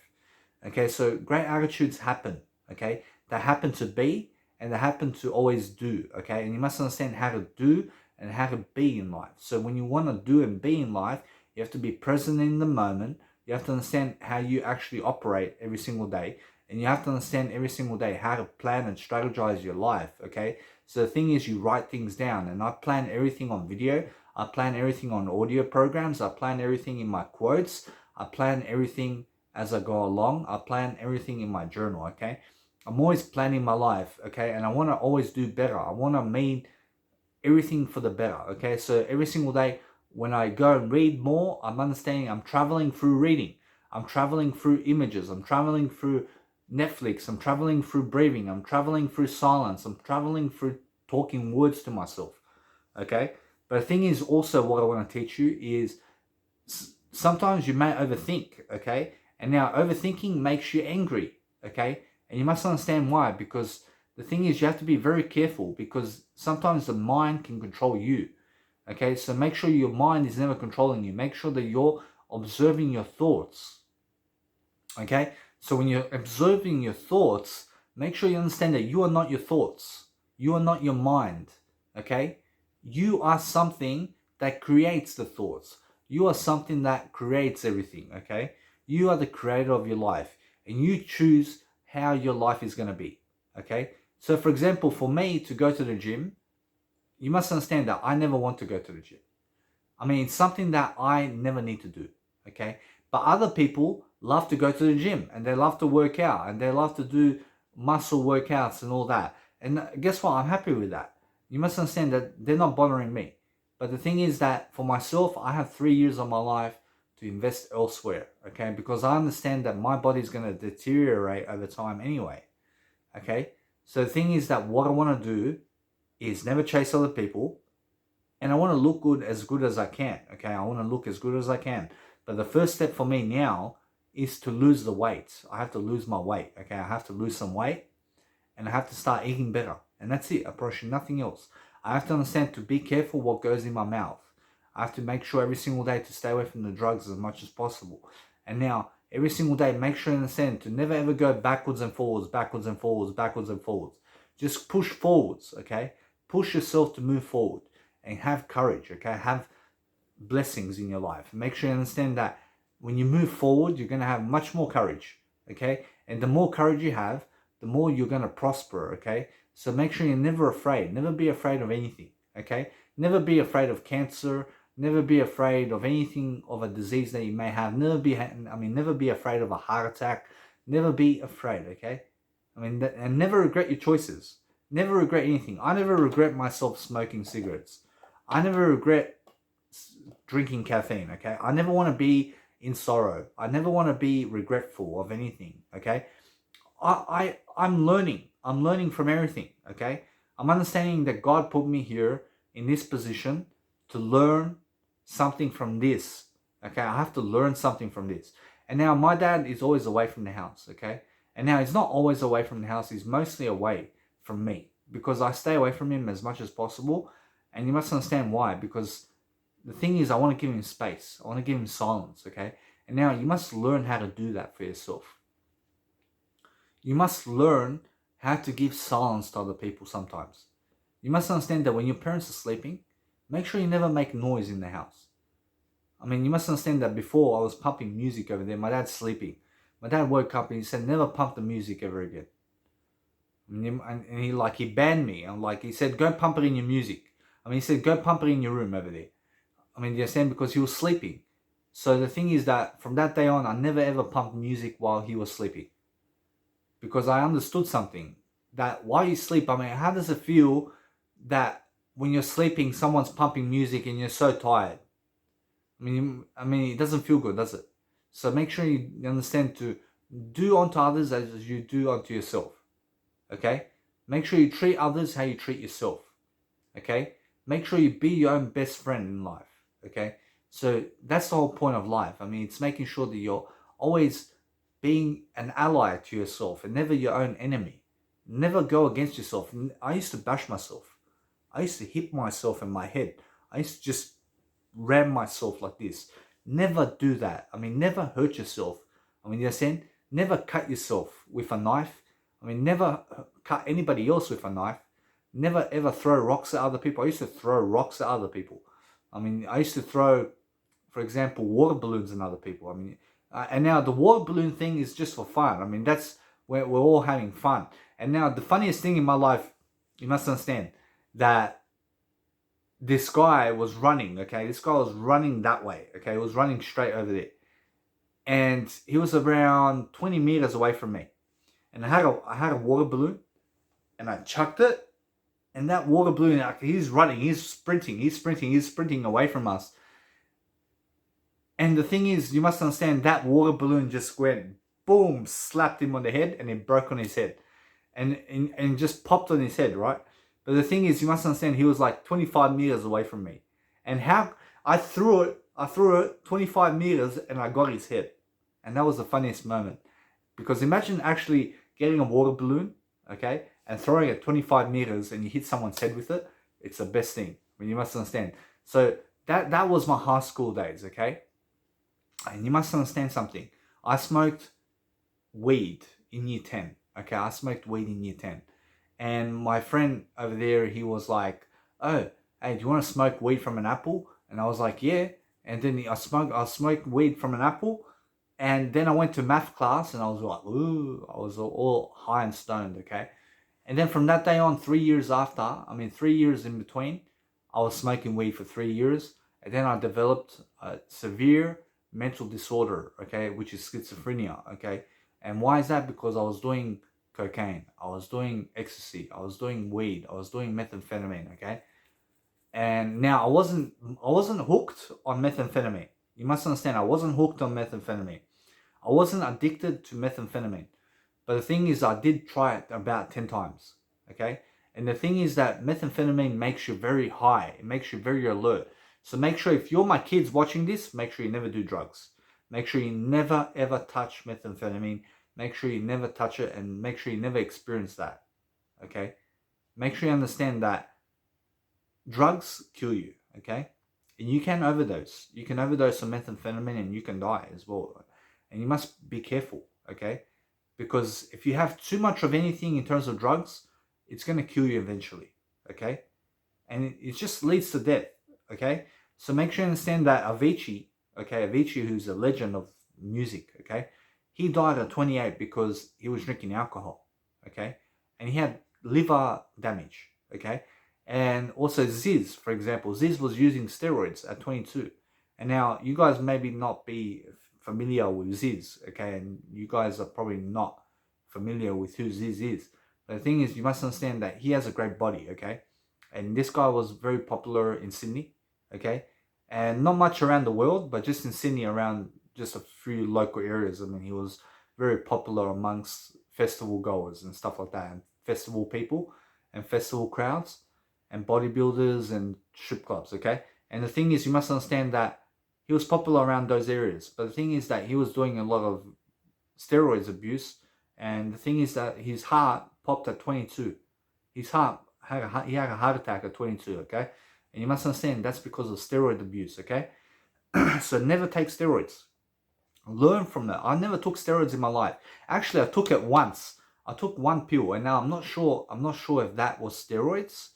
Okay, so great attitudes happen, okay? They happen to be, and they happen to always do, okay? And you must understand how to do and how to be in life. So when you want to do and be in life, you have to be present in the moment. You have to understand how you actually operate every single day. And you have to understand every single day how to plan and strategize your life, okay? So the thing is, you write things down. And I plan everything on video. I plan everything on audio programs. I plan everything in my quotes. I plan everything as I go along. I plan everything in my journal, okay? I'm always planning my life, okay? And I want to always do better. I want to mean everything for the better, okay? So every single day when I go and read more, I'm understanding I'm traveling through reading. I'm traveling through images. I'm traveling through Netflix. I'm traveling through breathing. I'm traveling through silence. I'm traveling through talking words to myself, okay? But the thing is also, what I want to teach you is sometimes you may overthink, okay? And now overthinking makes you angry, okay? And you must understand why, because the thing is, you have to be very careful, because sometimes the mind can control you, okay? So make sure your mind is never controlling you. Make sure that you're observing your thoughts, okay? So when you're observing your thoughts, make sure you understand that you are not your thoughts. You are not your mind, okay? You are something that creates the thoughts. You are something that creates everything, okay? You are the creator of your life, and you choose how your life is going to be, okay? So for example, for me to go to the gym, you must understand that I never want to go to the gym. I mean, it's something that I never need to do, okay? But other people love to go to the gym, and they love to work out, and they love to do muscle workouts and all that. And guess what? I'm happy with that. You must understand that they're not bothering me. But the thing is that for myself, I have 3 years of my life to invest elsewhere, okay? Because I understand that my body is going to deteriorate over time anyway, okay? So the thing is that what I want to do is never chase other people, and I want to look good as I can, okay? I want to look as good as I can. But the first step for me now is to lose the weight. I have to lose my weight, okay? I have to lose some weight, and I have to start eating better. And that's it, approaching nothing else. I have to understand to be careful what goes in my mouth. I have to make sure every single day to stay away from the drugs as much as possible. And now, every single day, make sure you understand to never ever go backwards and forwards, backwards and forwards, backwards and forwards. Just push forwards, okay? Push yourself to move forward and have courage, okay? Have blessings in your life. Make sure you understand that when you move forward, you're going to have much more courage, okay? And the more courage you have, the more you're going to prosper, okay? So make sure you're never afraid. Never be afraid of anything, okay? Never be afraid of cancer. Never be afraid of anything, of a disease that you may have. Never be afraid of a heart attack. Never be afraid, okay? And never regret your choices. Never regret anything. I never regret myself smoking cigarettes. I never regret drinking caffeine, okay? I never want to be in sorrow. I never want to be regretful of anything, okay? I'm learning. I'm learning from everything, okay? I'm understanding that God put me here in this position to learn something from this, okay? I have to learn something from this. And now my dad is always away from the house, okay? And now he's not always away from the house. He's mostly away from me because I stay away from him as much as possible. And you must understand why. Because the thing is, I want to give him space. I want to give him silence, okay? And now you must learn how to do that for yourself. You must learn how to give silence to other people sometimes. You must understand that when your parents are sleeping, make sure you never make noise in the house. I mean, you must understand that before I was pumping music over there. My dad's sleeping. My dad woke up and he said, never pump the music ever again. And he banned me. He said, go pump it in your music. He said, go pump it in your room over there. I mean, you understand? Because he was sleeping. So the thing is that from that day on, I never ever pumped music while he was sleeping. Because I understood something. That while you sleep, I mean, how does it feel that when you're sleeping, someone's pumping music and you're so tired? I mean, it doesn't feel good, does it? So make sure you understand to do unto others as you do unto yourself. Okay? Make sure you treat others how you treat yourself. Okay? Make sure you be your own best friend in life. Okay? So that's the whole point of life. I mean, it's making sure that you're always being an ally to yourself and never your own enemy. Never go against yourself. I used to bash myself. I used to hit myself in my head. I used to just ram myself like this. Never do that. I mean, never hurt yourself. I mean, you're saying never cut yourself with a knife. I mean, never cut anybody else with a knife. Never ever throw rocks at other people. I used to throw rocks at other people. I mean, I used to throw, for example, water balloons at other people. I mean, and now the water balloon thing is just for fun. I mean, that's where we're all having fun. And now the funniest thing in my life, you must understand that this guy was running, okay? This guy was running that way, okay? He was running straight over there. And he was around 20 meters away from me. And I had a water balloon, and I chucked it. And that water balloon, he's running, he's sprinting away from us. And the thing is, you must understand, that water balloon just went, boom, slapped him on the head, and it broke on his head. And just popped on his head, right? But the thing is, you must understand, he was like 25 meters away from me. And how I threw it 25 meters and I got his head. And that was the funniest moment. Because imagine actually getting a water balloon, okay, and throwing it 25 meters and you hit someone's head with it. It's the best thing. I mean, you must understand. So that was my high school days, okay? And you must understand something. I smoked weed in year 10. Okay, I smoked weed in year 10. And my friend over there, he was like, oh, hey, do you want to smoke weed from an apple? And I was like, yeah. And then I smoked weed from an apple. And then I went to math class and I was like, ooh, I was all high and stoned, okay? And then from that day on, 3 years after, 3 years in between, I was smoking weed for 3 years. And then I developed a severe mental disorder, okay, which is schizophrenia, okay? And why is that? Because I was doing cocaine, I was doing ecstasy, I was doing weed, I was doing methamphetamine, okay? And now I wasn't hooked on methamphetamine. You must understand, I wasn't hooked on methamphetamine. I wasn't addicted to methamphetamine. But the thing is, I did try it about 10 times, okay? And the thing is that methamphetamine makes you very high. It makes you very alert. So make sure, if you're my kids watching this, make sure you never do drugs. Make sure you never ever touch methamphetamine. Make sure you never touch it, and make sure you never experience that, okay? Make sure you understand that drugs kill you, okay? And you can overdose. You can overdose on methamphetamine and you can die as well. And you must be careful, okay? Because if you have too much of anything in terms of drugs, it's going to kill you eventually, okay? And it just leads to death, okay? So make sure you understand that Avicii, okay, Avicii, who's a legend of music, okay, he died at 28 because he was drinking alcohol, okay? And he had liver damage, okay? And also Ziz, for example, Ziz was using steroids at 22. And now you guys maybe not be familiar with Ziz, okay? And you guys are probably not familiar with who Ziz is. But the thing is, you must understand that he has a great body, okay? And this guy was very popular in Sydney, okay? And not much around the world, but just in Sydney, around just a few local areas. I mean, he was very popular amongst festival goers and stuff like that, and festival people and festival crowds and bodybuilders and strip clubs, okay? And the thing is, you must understand that he was popular around those areas. But the thing is that he was doing a lot of steroids abuse. And the thing is that his heart popped at 22. He had a heart attack at 22, okay? And you must understand that's because of steroid abuse, okay? So never take steroids. Learn from that. I never took steroids in my life. Actually, I took it once. I took one pill, and now I'm not sure if that was steroids,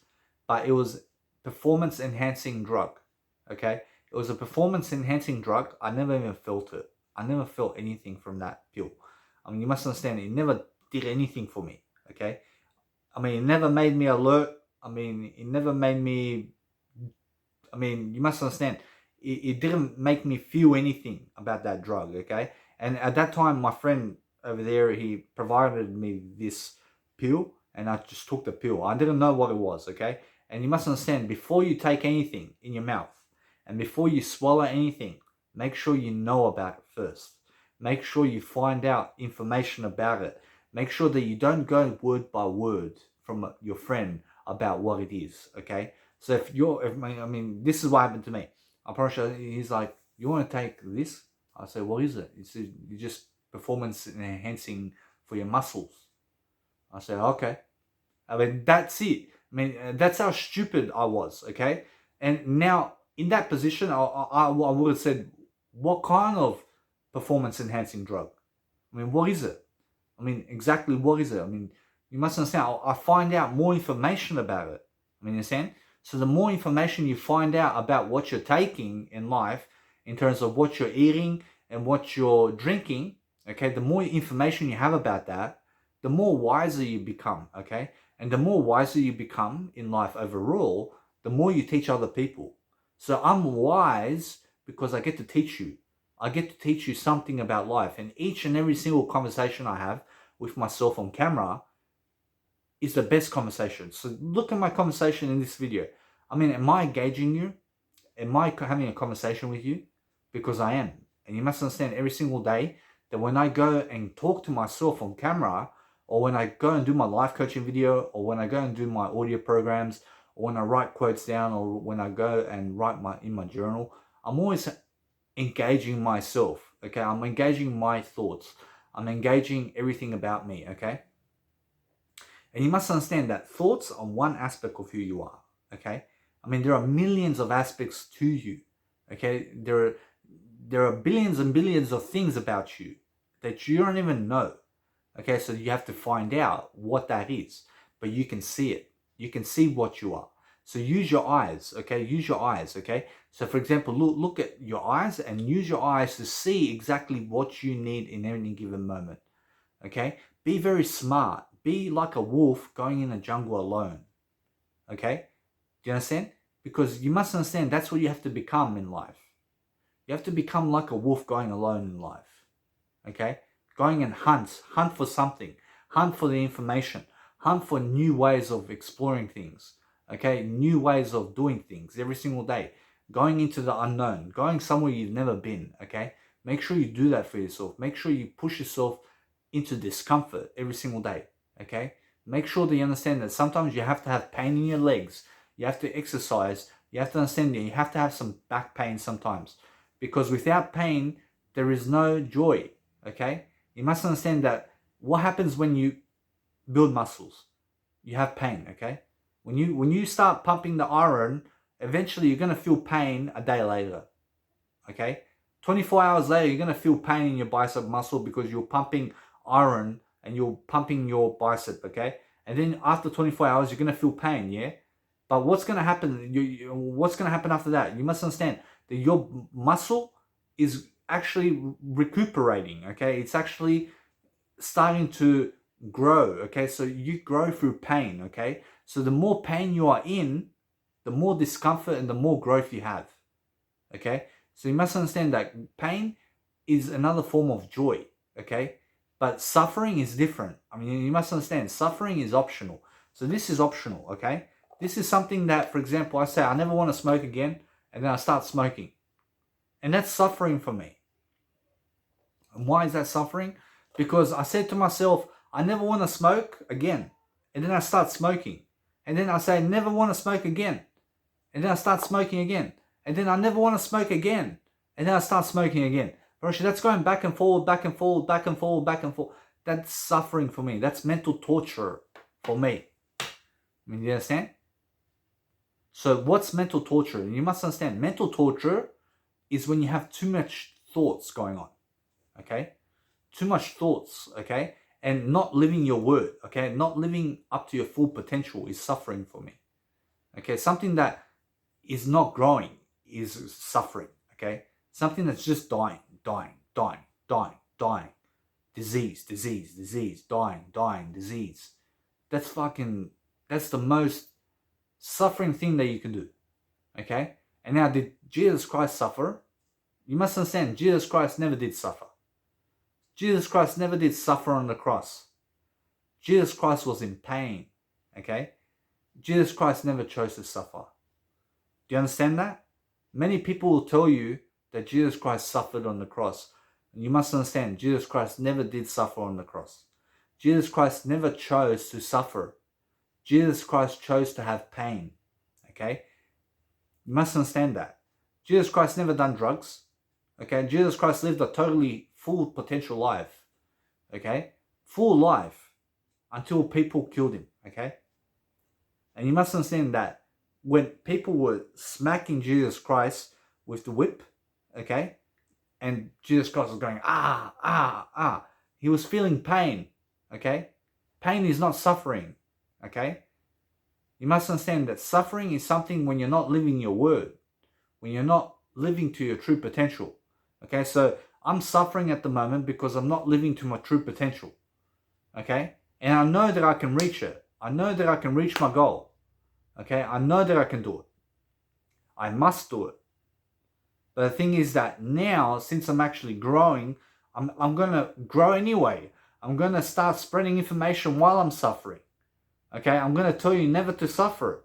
but it was performance enhancing drug, okay? It was a performance enhancing drug. I never even felt it. I never felt anything from that pill. I mean, you must understand, it never did anything for me, okay? I mean, it never made me alert. I mean, it never made me... I mean, you must understand, it didn't make me feel anything about that drug, okay? And at that time, my friend over there, he provided me this pill, and I just took the pill. I didn't know what it was, okay? And you must understand, before you take anything in your mouth, and before you swallow anything, make sure you know about it first. Make sure you find out information about it. Make sure that you don't go word by word from your friend about what it is, okay? So I mean, this is what happened to me. I promise you, he's like, you want to take this? I say, what is it? It's just performance enhancing for your muscles. I said, okay. I mean, that's it. I mean, that's how stupid I was, okay? And now, in that position, I would have said, what kind of performance enhancing drug? I mean, what is it? I mean, exactly what is it? I mean, you must understand, I find out more information about it. I mean, you understand? So the more information you find out about what you're taking in life, in terms of what you're eating and what you're drinking, okay, the more information you have about that, the more wiser you become, okay? And the more wiser you become in life overall, the more you teach other people. So I'm wise because I get to teach you. I get to teach you something about life. And each and every single conversation I have with myself on camera is the best conversation. So look at my conversation in this video. I mean, am I engaging you? Am I having a conversation with you? Because I am. And you must understand every single day that when I go and talk to myself on camera, or when I go and do my life coaching video, or when I go and do my audio programs, or when I write quotes down, or when I go and write in my journal, I'm always engaging myself, okay? I'm engaging my thoughts. I'm engaging everything about me, okay? And you must understand that thoughts are one aspect of who you are, okay? I mean, there are millions of aspects to you, okay? There are billions and billions of things about you that you don't even know, okay? So you have to find out what that is, but you can see it. You can see what you are. So use your eyes, okay? Use your eyes, okay? So for example, look at your eyes and use your eyes to see exactly what you need in any given moment, okay? Be very smart. Be like a wolf going in the jungle alone, okay? Do you understand? Because you must understand that's what you have to become in life. You have to become like a wolf going alone in life, okay? Going and hunt for something, hunt for the information, hunt for new ways of exploring things, okay? New ways of doing things every single day. Going into the unknown, going somewhere you've never been, okay? Make sure you do that for yourself. Make sure you push yourself into discomfort every single day, okay? Make sure that you understand that sometimes you have to have pain in your legs. You have to exercise. You have to understand that you have to have some back pain sometimes. Because without pain, there is no joy, okay? You must understand that what happens when you build muscles? You have pain, okay? When you start pumping the iron, eventually you're going to feel pain a day later, okay? 24 hours later, you're going to feel pain in your bicep muscle because you're pumping iron and you're pumping your bicep, okay? And then after 24 hours, you're going to feel pain, yeah? But what's going to happen? What's going to happen after that? You must understand that your muscle is actually recuperating, okay? It's actually starting to grow, okay? So you grow through pain, okay? So the more pain you are in, the more discomfort and the more growth you have, okay? So you must understand that pain is another form of joy, okay? But suffering is different. I mean, you must understand, suffering is optional. So this is optional, okay? This is something that, for example, I say, I never want to smoke again, and then I start smoking. And that's suffering for me. And why is that suffering? Because I said to myself, I never want to smoke again. And then I start smoking. And then I say, I never want to smoke again. And then I start smoking again. And then I never want to smoke again. And then I start smoking again. But that's going back and forward, back and forward, back and forward, back and forward. That's suffering for me. That's mental torture for me. I mean, you understand? So what's mental torture? You must understand, mental torture is when you have too much thoughts going on, okay? Too much thoughts, okay? And not living your word, okay? Not living up to your full potential is suffering for me, okay? Something that is not growing is suffering, okay? Something that's just dying, disease, dying, disease. That's the most suffering thing that you can do, okay? And now, did Jesus Christ suffer? You must understand, Jesus Christ never did suffer. Jesus Christ never did suffer on the cross. Jesus Christ was in pain, okay? Jesus Christ never chose to suffer. Do you understand that? Many people will tell you that Jesus Christ suffered on the cross. And you must understand, Jesus Christ never did suffer on the cross. Jesus Christ never chose to suffer. Jesus Christ chose to have pain, okay? You must understand that. Jesus Christ never done drugs, okay? Jesus Christ lived a totally full potential life, okay? Full life until people killed him, okay? And you must understand that when people were smacking Jesus Christ with the whip, okay? And Jesus Christ was going, ah, ah, ah. He was feeling pain, okay? Pain is not suffering, okay? You must understand that suffering is something when you're not living your word, when you're not living to your true potential, okay? So I'm suffering at the moment because I'm not living to my true potential, okay? And I know that I can reach it. I know that I can reach my goal, okay? I know that I can do it. I must do it. But the thing is that now, since I'm actually growing, I'm going to grow anyway. I'm going to start spreading information while I'm suffering. Okay, I'm going to tell you never to suffer.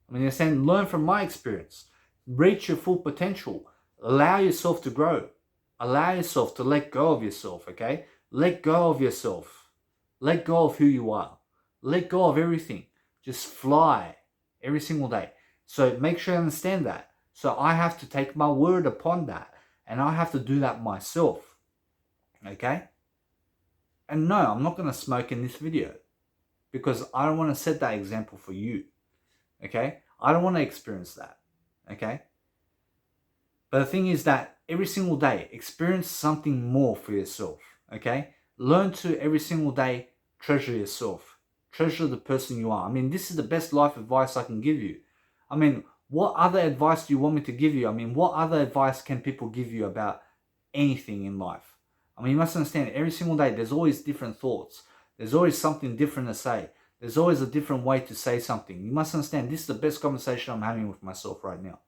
I mean, you're saying learn from my experience. Reach your full potential. Allow yourself to grow. Allow yourself to let go of yourself, okay? Let go of yourself. Let go of who you are. Let go of everything. Just fly every single day. So make sure you understand that. So I have to take my word upon that. And I have to do that myself. Okay? And no, I'm not going to smoke in this video. Because I don't want to set that example for you. Okay? I don't want to experience that. Okay? But the thing is that every single day, experience something more for yourself. Okay? Learn to every single day treasure yourself. Treasure the person you are. I mean, this is the best life advice I can give you. I mean, what other advice do you want me to give you? I mean, what other advice can people give you about anything in life? I mean, you must understand, every single day, there's always different thoughts. There's always something different to say. There's always a different way to say something. You must understand, this is the best conversation I'm having with myself right now.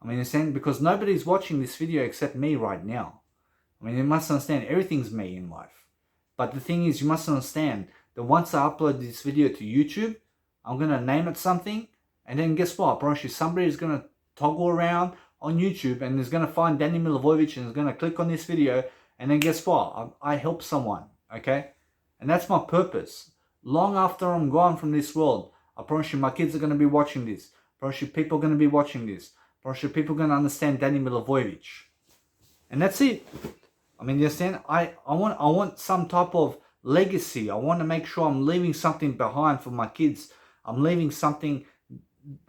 I mean, understand, because nobody's watching this video except me right now. I mean, you must understand, everything's me in life. But the thing is, you must understand that once I upload this video to YouTube, I'm going to name it something. And then guess what? I promise you, somebody is going to toggle around on YouTube and is going to find Danny Milivojevic and is going to click on this video. And then guess what? I help someone, okay? And that's my purpose. Long after I'm gone from this world, I promise you, my kids are going to be watching this. I promise you, people are going to be watching this. I promise you, people are going to understand Danny Milivojevic. And that's it. I mean, you understand? I want some type of legacy. I want to make sure I'm leaving something behind for my kids. I'm leaving something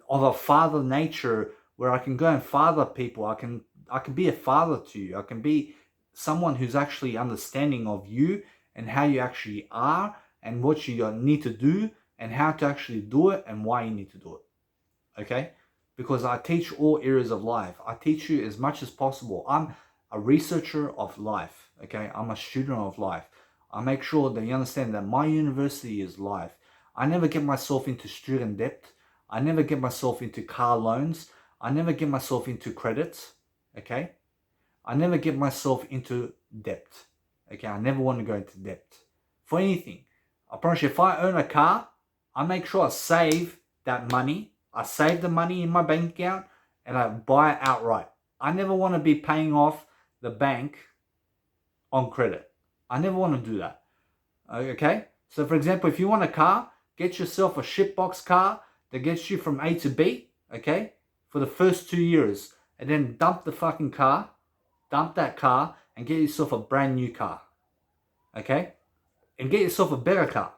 of a father nature where I can go and father people. I can be a father to you. I can be someone who's actually understanding of you and how you actually are and what you need to do and how to actually do it and why you need to do it. Okay? Because I teach all areas of life. I teach you as much as possible. I'm a researcher of life. Okay? I'm a student of life. I make sure that you understand that my university is life. I never get myself into student debt. I never get myself into car loans. I never get myself into credits. Okay? I never get myself into debt. Okay? I never want to go into debt for anything. I promise you, if I own a car, I make sure I save that money. I save the money in my bank account and I buy it outright. I never want to be paying off the bank on credit. I never want to do that. Okay? So for example, if you want a car, get yourself a shitbox car that gets you from A to B, okay, for the first 2 years. And then dump the fucking car, dump that car, and get yourself a brand new car, okay? And get yourself a better car,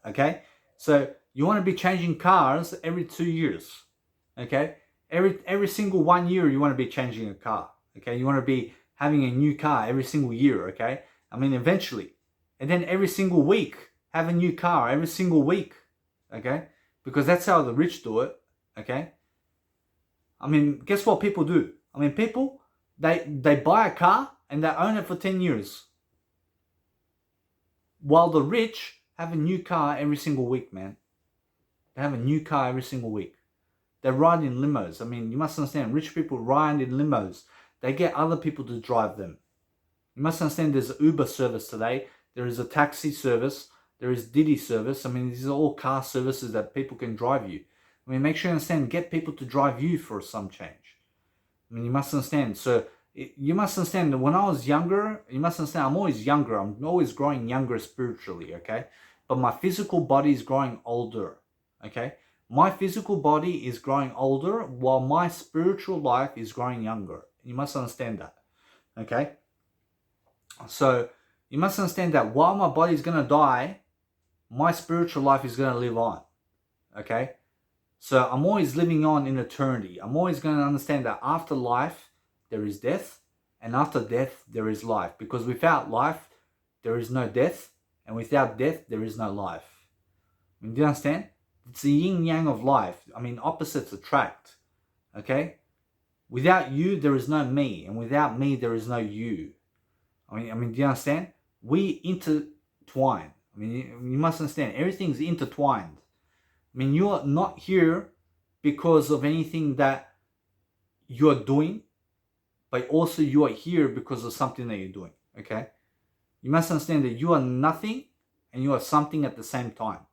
okay? So you want to be changing cars every 2 years, okay? Every single 1 year you want to be changing a car, okay? You want to be having a new car every single year, okay? I mean, eventually. And then every single week, have a new car every single week, okay? Because that's how the rich do it, okay? I mean, guess what people do? I mean, people, they buy a car and they own it for 10 years. While the rich have a new car every single week, man. They have a new car every single week. They ride in limos. I mean, you must understand, rich people ride in limos. They get other people to drive them. You must understand there's an Uber service today. There is a taxi service. There is Didi service. I mean, these are all car services that people can drive you. I mean, make sure you understand, get people to drive you for some change. I mean, you must understand. So you must understand that when I was younger, you must understand, I'm always younger. I'm always growing younger spiritually, okay? But my physical body is growing older, okay? My physical body is growing older while my spiritual life is growing younger. You must understand that, okay? So you must understand that while my body is going to die, my spiritual life is going to live on, okay? So I'm always living on in eternity. I'm always going to understand that after life, there is death, and after death, there is life. Because without life, there is no death, and without death, there is no life. I mean, do you understand? It's the yin-yang of life. I mean, opposites attract, okay? Without you, there is no me, and without me, there is no you. I mean, do you understand? We intertwine. I mean, you must understand, everything's intertwined. I mean, you are not here because of anything that you're doing, but also you are here because of something that you're doing, okay? You must understand that you are nothing and you are something at the same time,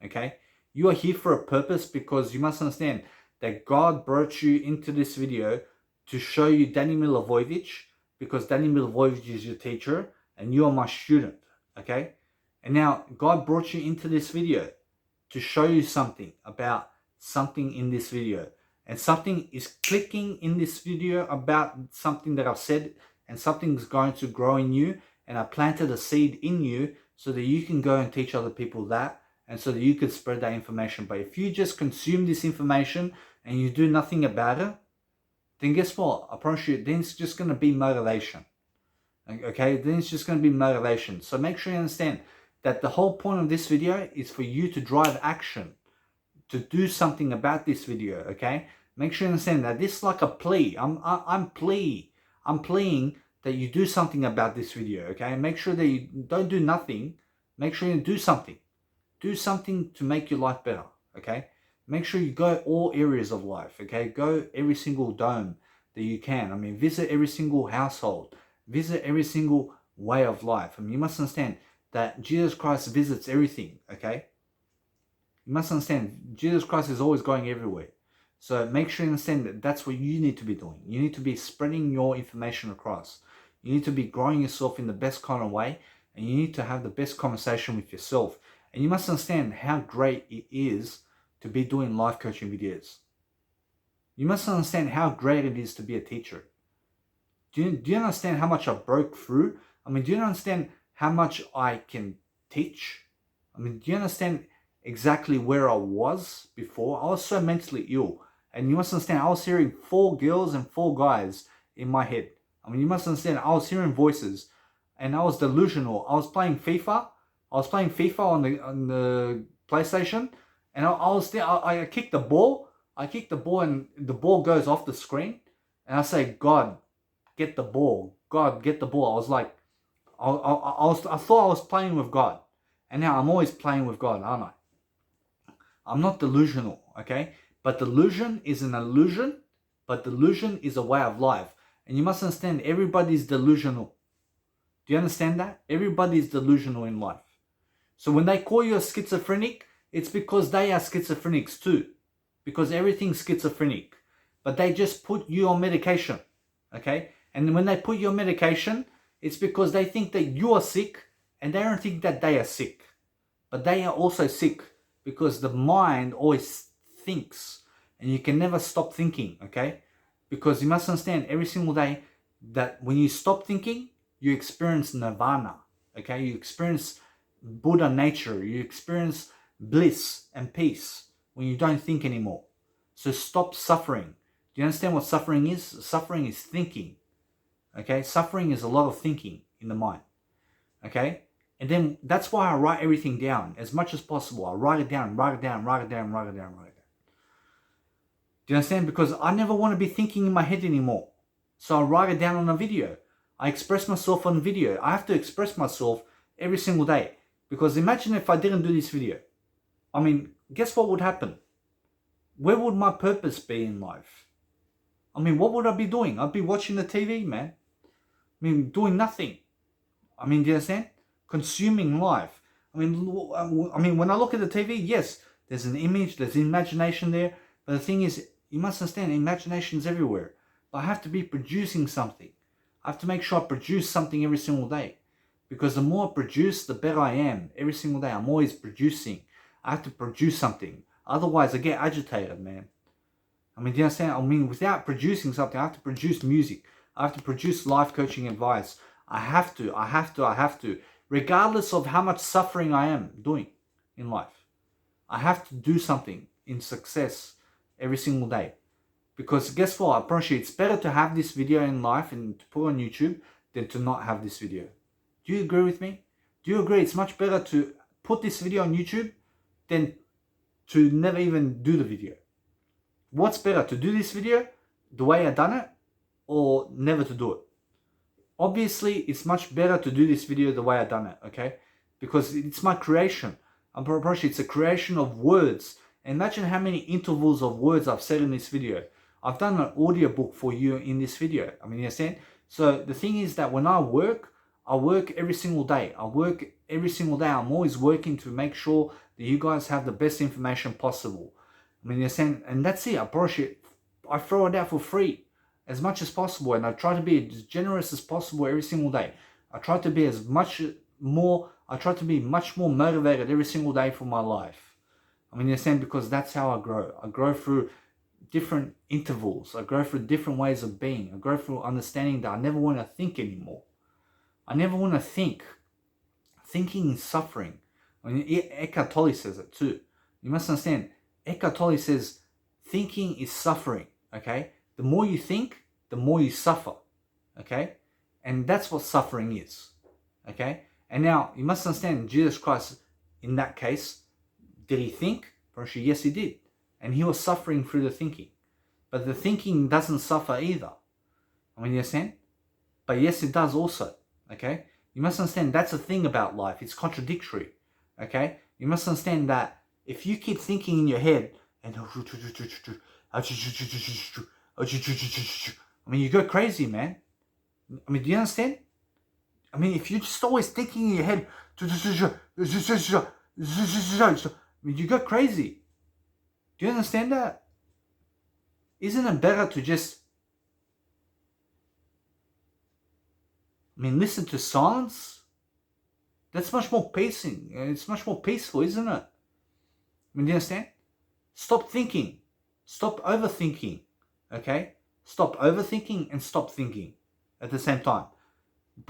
okay? You are here for a purpose, because you must understand that God brought you into this video to show you Danny Milivojevic, because Danny Milivojevic is your teacher and you are my student, okay? And now God brought you into this video to show you something about something in this video. And something is clicking in this video about something that I've said, and something's going to grow in you. And I planted a seed in you so that you can go and teach other people that, and so that you can spread that information. But if you just consume this information and you do nothing about it, then guess what? I promise you, then it's just going to be motivation. Okay, then it's just going to be motivation. So make sure you understand that the whole point of this video is for you to drive action, to do something about this video, okay? Make sure you understand that this is like a plea. I'm pleading that you do something about this video, okay? Make sure that you don't do nothing. Make sure you do something. Do something to make your life better, okay? Make sure you go all areas of life, okay? Go every single dome that you can. I mean, visit every single household. Visit every single way of life. I mean, you must understand that Jesus Christ visits everything, okay? You must understand, Jesus Christ is always going everywhere. So make sure you understand that that's what you need to be doing. You need to be spreading your information across. You need to be growing yourself in the best kind of way, and you need to have the best conversation with yourself. And you must understand how great it is to be doing life coaching videos. You must understand how great it is to be a teacher. Do you understand how much I broke through? I mean, do you understand how much I can teach? I mean, do you understand exactly where I was before? I was so mentally ill. And you must understand, I was hearing 4 girls and 4 guys in my head. I mean, you must understand, I was hearing voices and I was delusional. I was playing FIFA. I was playing FIFA on the PlayStation, and I was there. I kicked the ball. I kicked the ball, and the ball goes off the screen. And I say, God, get the ball. God, get the ball. I was like, I thought I was playing with God, and now I'm always playing with God, aren't I? I'm not delusional, okay? But delusion is an illusion, but delusion is a way of life. And you must understand, everybody's delusional. Do you understand that? Everybody is delusional in life. So when they call you a schizophrenic, it's because they are schizophrenics too. Because everything's schizophrenic. But they just put you on medication, okay? And when they put you on medication, it's because they think that you are sick, and they don't think that they are sick. But they are also sick, because the mind always thinks, and you can never stop thinking, okay? Because you must understand, every single day, that when you stop thinking, you experience nirvana, okay? You experience Buddha nature. You experience bliss and peace when you don't think anymore. So stop suffering. Do you understand what suffering is? Suffering is thinking, okay? Suffering is a lot of thinking in the mind, okay? And then that's why I write everything down as much as possible. I write it down, write it down, write it down, write it down, write it down. Do you understand? Because I never want to be thinking in my head anymore. So I write it down on a video. I express myself on video. I have to express myself every single day. Because imagine if I didn't do this video. I mean, guess what would happen? where would my purpose be in life? I mean, what would I be doing? I'd be watching the TV, man. I mean, doing nothing. I mean, do you understand? Consuming life. I mean, when I look at the TV, yes, there's an image, there's imagination there. But the thing is, you must understand, imagination's everywhere. But I have to be producing something. I have to make sure I produce something every single day. Because the more I produce, the better I am. Every single day, I'm always producing. I have to produce something. Otherwise, I get agitated, man. I mean, do you understand? I mean, without producing something, I have to produce music. I have to produce life coaching advice. I have to. Regardless of how much suffering I am doing in life. I have to do something in success every single day. Because guess what? I promise you, it's better to have this video in life and to put on YouTube than to not have this video. Do you agree with me? Do you agree it's much better to put this video on YouTube than to never even do the video? What's better, to do this video the way I done it or never to do it? Obviously, it's much better to do this video the way I done it, okay? Because it's my creation. I'm pretty sure it's a creation of words. Imagine how many intervals of words I've said in this video. I've done an audiobook for you in this video. I mean, you understand? So the thing is that when I work every single day. I work every single day. I'm always working to make sure that you guys have the best information possible. I mean, you understand? And that's it. I promise you, I throw it out for free as much as possible. And I try to be as generous as possible every single day. I try to be much more motivated every single day for my life. I mean, you understand? Because that's how I grow. I grow through different intervals. I grow through different ways of being. I grow through understanding that I never want to think anymore. I never want to think. Thinking is suffering. I mean, Eckhart Tolle says it too. You must understand, Eckhart Tolle says thinking is suffering, okay? The more you think, the more you suffer, okay? And that's what suffering is, okay? And now, you must understand, Jesus Christ, in that case, did he think? Actually, yes, he did. And he was suffering through the thinking. But the thinking doesn't suffer either. I mean, you understand? But yes, it does also, okay? You must understand that's the thing about life. It's contradictory, okay? You must understand that if you keep thinking in your head, and I mean, you go crazy, man. I mean, do you understand? I mean, if you're just always thinking in your head, I mean, you go crazy. Do you understand that? Isn't it better to just, listen to silence? That's much more pacing. It's much more peaceful, isn't it? Do you understand? Stop thinking. Stop overthinking. Okay? Stop overthinking and stop thinking at the same time. The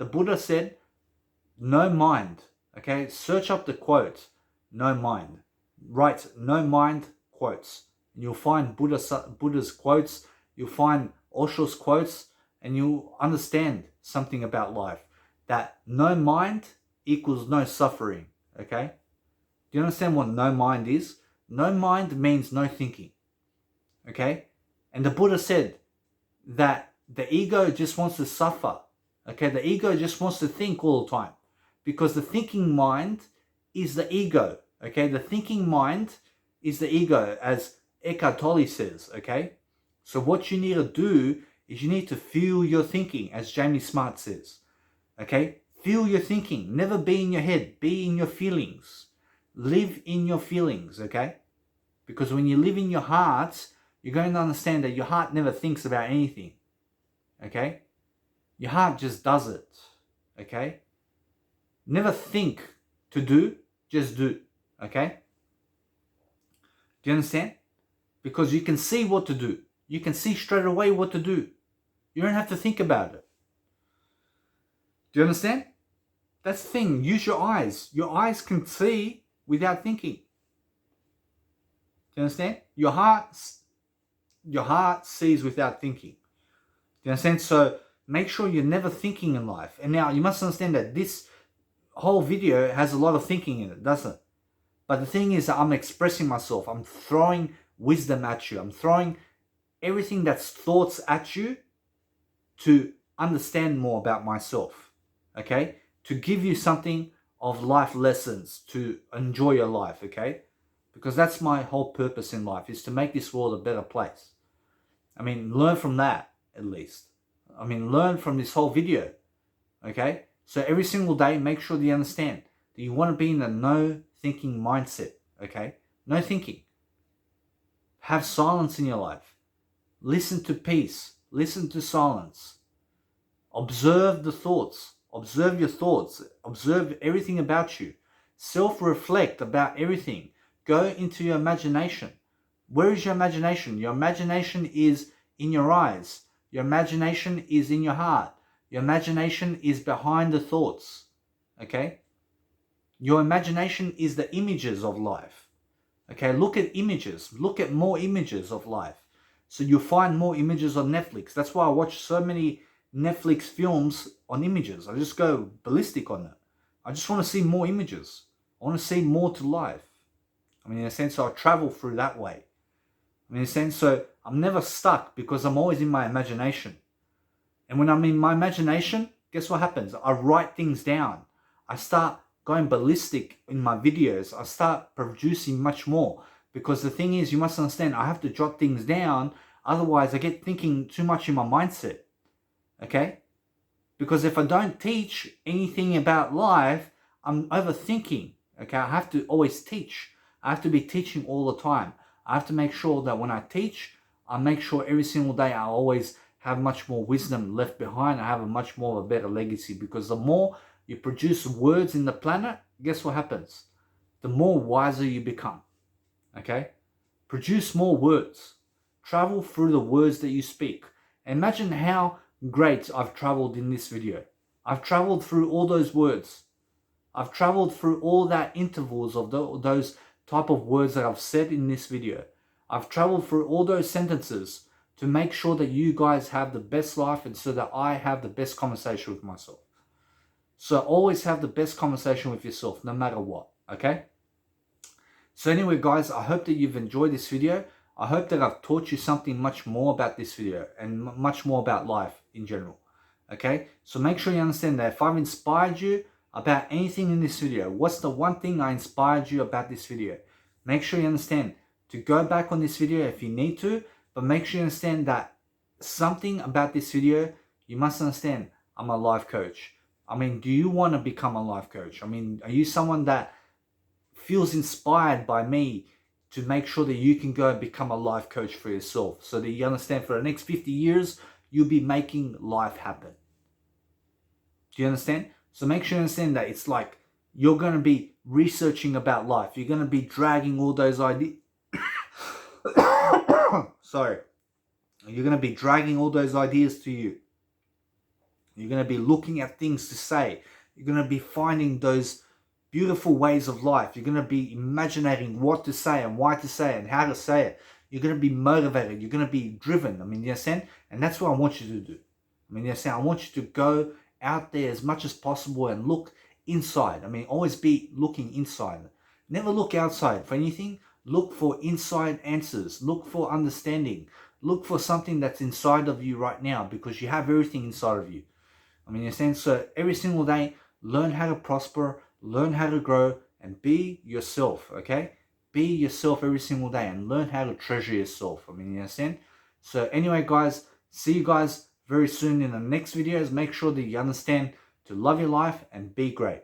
Buddha said, no mind. Okay? Search up the quote, no mind. Write no mind quotes. And you'll find Buddha's quotes. You'll find Osho's quotes. And you'll understand something about life. That no mind equals no suffering. Okay? Do you understand what no mind is? No mind means no thinking. Okay? And the Buddha said that the ego just wants to suffer. Okay? The ego just wants to think all the time. Because the thinking mind is the ego. Okay? The thinking mind is the ego, as Eckhart Tolle says. Okay? So what you need to do is you need to feel your thinking, as Jamie Smart says. Okay? Feel your thinking. Never be in your head. Be in your feelings. Live in your feelings, okay? Because when you live in your heart, you're going to understand that your heart never thinks about anything, okay? Your heart just does it, okay? Never think to do, just do, okay? Do you understand? Because you can see what to do. You can see straight away what to do. You don't have to think about it. Do you understand? That's the thing. Use your eyes. Your eyes can see without thinking. Do you understand? Your heart sees without thinking. Do you understand? So make sure you're never thinking in life. And now you must understand that this whole video has a lot of thinking in it, doesn't it? But the thing is that I'm expressing myself. I'm throwing wisdom at you. I'm throwing everything that's thoughts at you to understand more about myself. Okay? To give you something of life lessons to enjoy your life, okay? because that's my whole purpose in life, is to make this world a better place. I mean, learn from that at least. I mean, learn from this whole video, okay? So every single day, make sure that you understand that you want to be in a no thinking mindset, okay? No thinking. Have silence in your life. Listen to peace. Listen to silence. Observe the thoughts. Observe your thoughts. Observe everything about you. Self-reflect about everything. Go into your imagination. Where is your imagination? Your imagination is in your eyes. Your imagination is in your heart. Your imagination is behind the thoughts. Okay? Your imagination is the images of life. Okay? Look at images. Look at more images of life. So you'll find more images on Netflix. That's why I watch so many Netflix films on images. I just go ballistic on it. I just want to see more images. I want to see more to life. I mean, in a sense, I travel through that way. I mean, in a sense, so I'm never stuck because I'm always in my imagination. And when I'm in my imagination, guess what happens? I write things down. I start going ballistic in my videos. I start producing much more. Because the thing is, you must understand, I have to jot things down. Otherwise, I get thinking too much in my mindset. Okay? Because if I don't teach anything about life, I'm overthinking. Okay? I have to always teach. I have to be teaching all the time. I have to make sure that when I teach, I make sure every single day I always have much more wisdom left behind. I have a much more of a better legacy, because the more you produce words in the planet, guess what happens? The more wiser you become. Okay? Produce more words. Travel through the words that you speak. Imagine how great I've traveled in this video. I've traveled through all those words. I've traveled through all that intervals of those type of words that I've said in this video. I've traveled through all those sentences to make sure that you guys have the best life, and so that I have the best conversation with myself. So always have the best conversation with yourself, no matter what, okay? So anyway, guys, I hope that you've enjoyed this video. I hope that I've taught you something much more about this video, and much more about life in general, okay? So make sure you understand that if I've inspired you about anything in this video, what's the one thing I inspired you about this video? Make sure you understand to go back on this video if you need to, but make sure you understand that something about this video, you must understand, I'm a life coach. I mean, do you want to become a life coach? I mean, are you someone that feels inspired by me to make sure that you can go and become a life coach for yourself, so that you understand for the next 50 years, you'll be making life happen? Do you understand? So make sure you understand that it's like you're going to be researching about life. You're going to be dragging all those ideas. Sorry. You're going to be dragging all those ideas to you. You're going to be looking at things to say. You're going to be finding those beautiful ways of life. You're going to be imagining what to say and why to say it and how to say it. You're going to be motivated. You're going to be driven. I mean, you understand? And that's what I want you to do. I mean, you understand? I want you to go out there as much as possible and look inside. I mean, always be looking inside. Never look outside for anything. Look for inside answers. Look for understanding. Look for something that's inside of you right now, because you have everything inside of you. I mean, in a sense, so every single day, learn how to prosper, learn how to grow, and be yourself, okay? Be yourself every single day and learn how to treasure yourself. I mean, you understand? So anyway, guys, see you guys very soon in the next videos. Make sure that you understand to love your life and be great.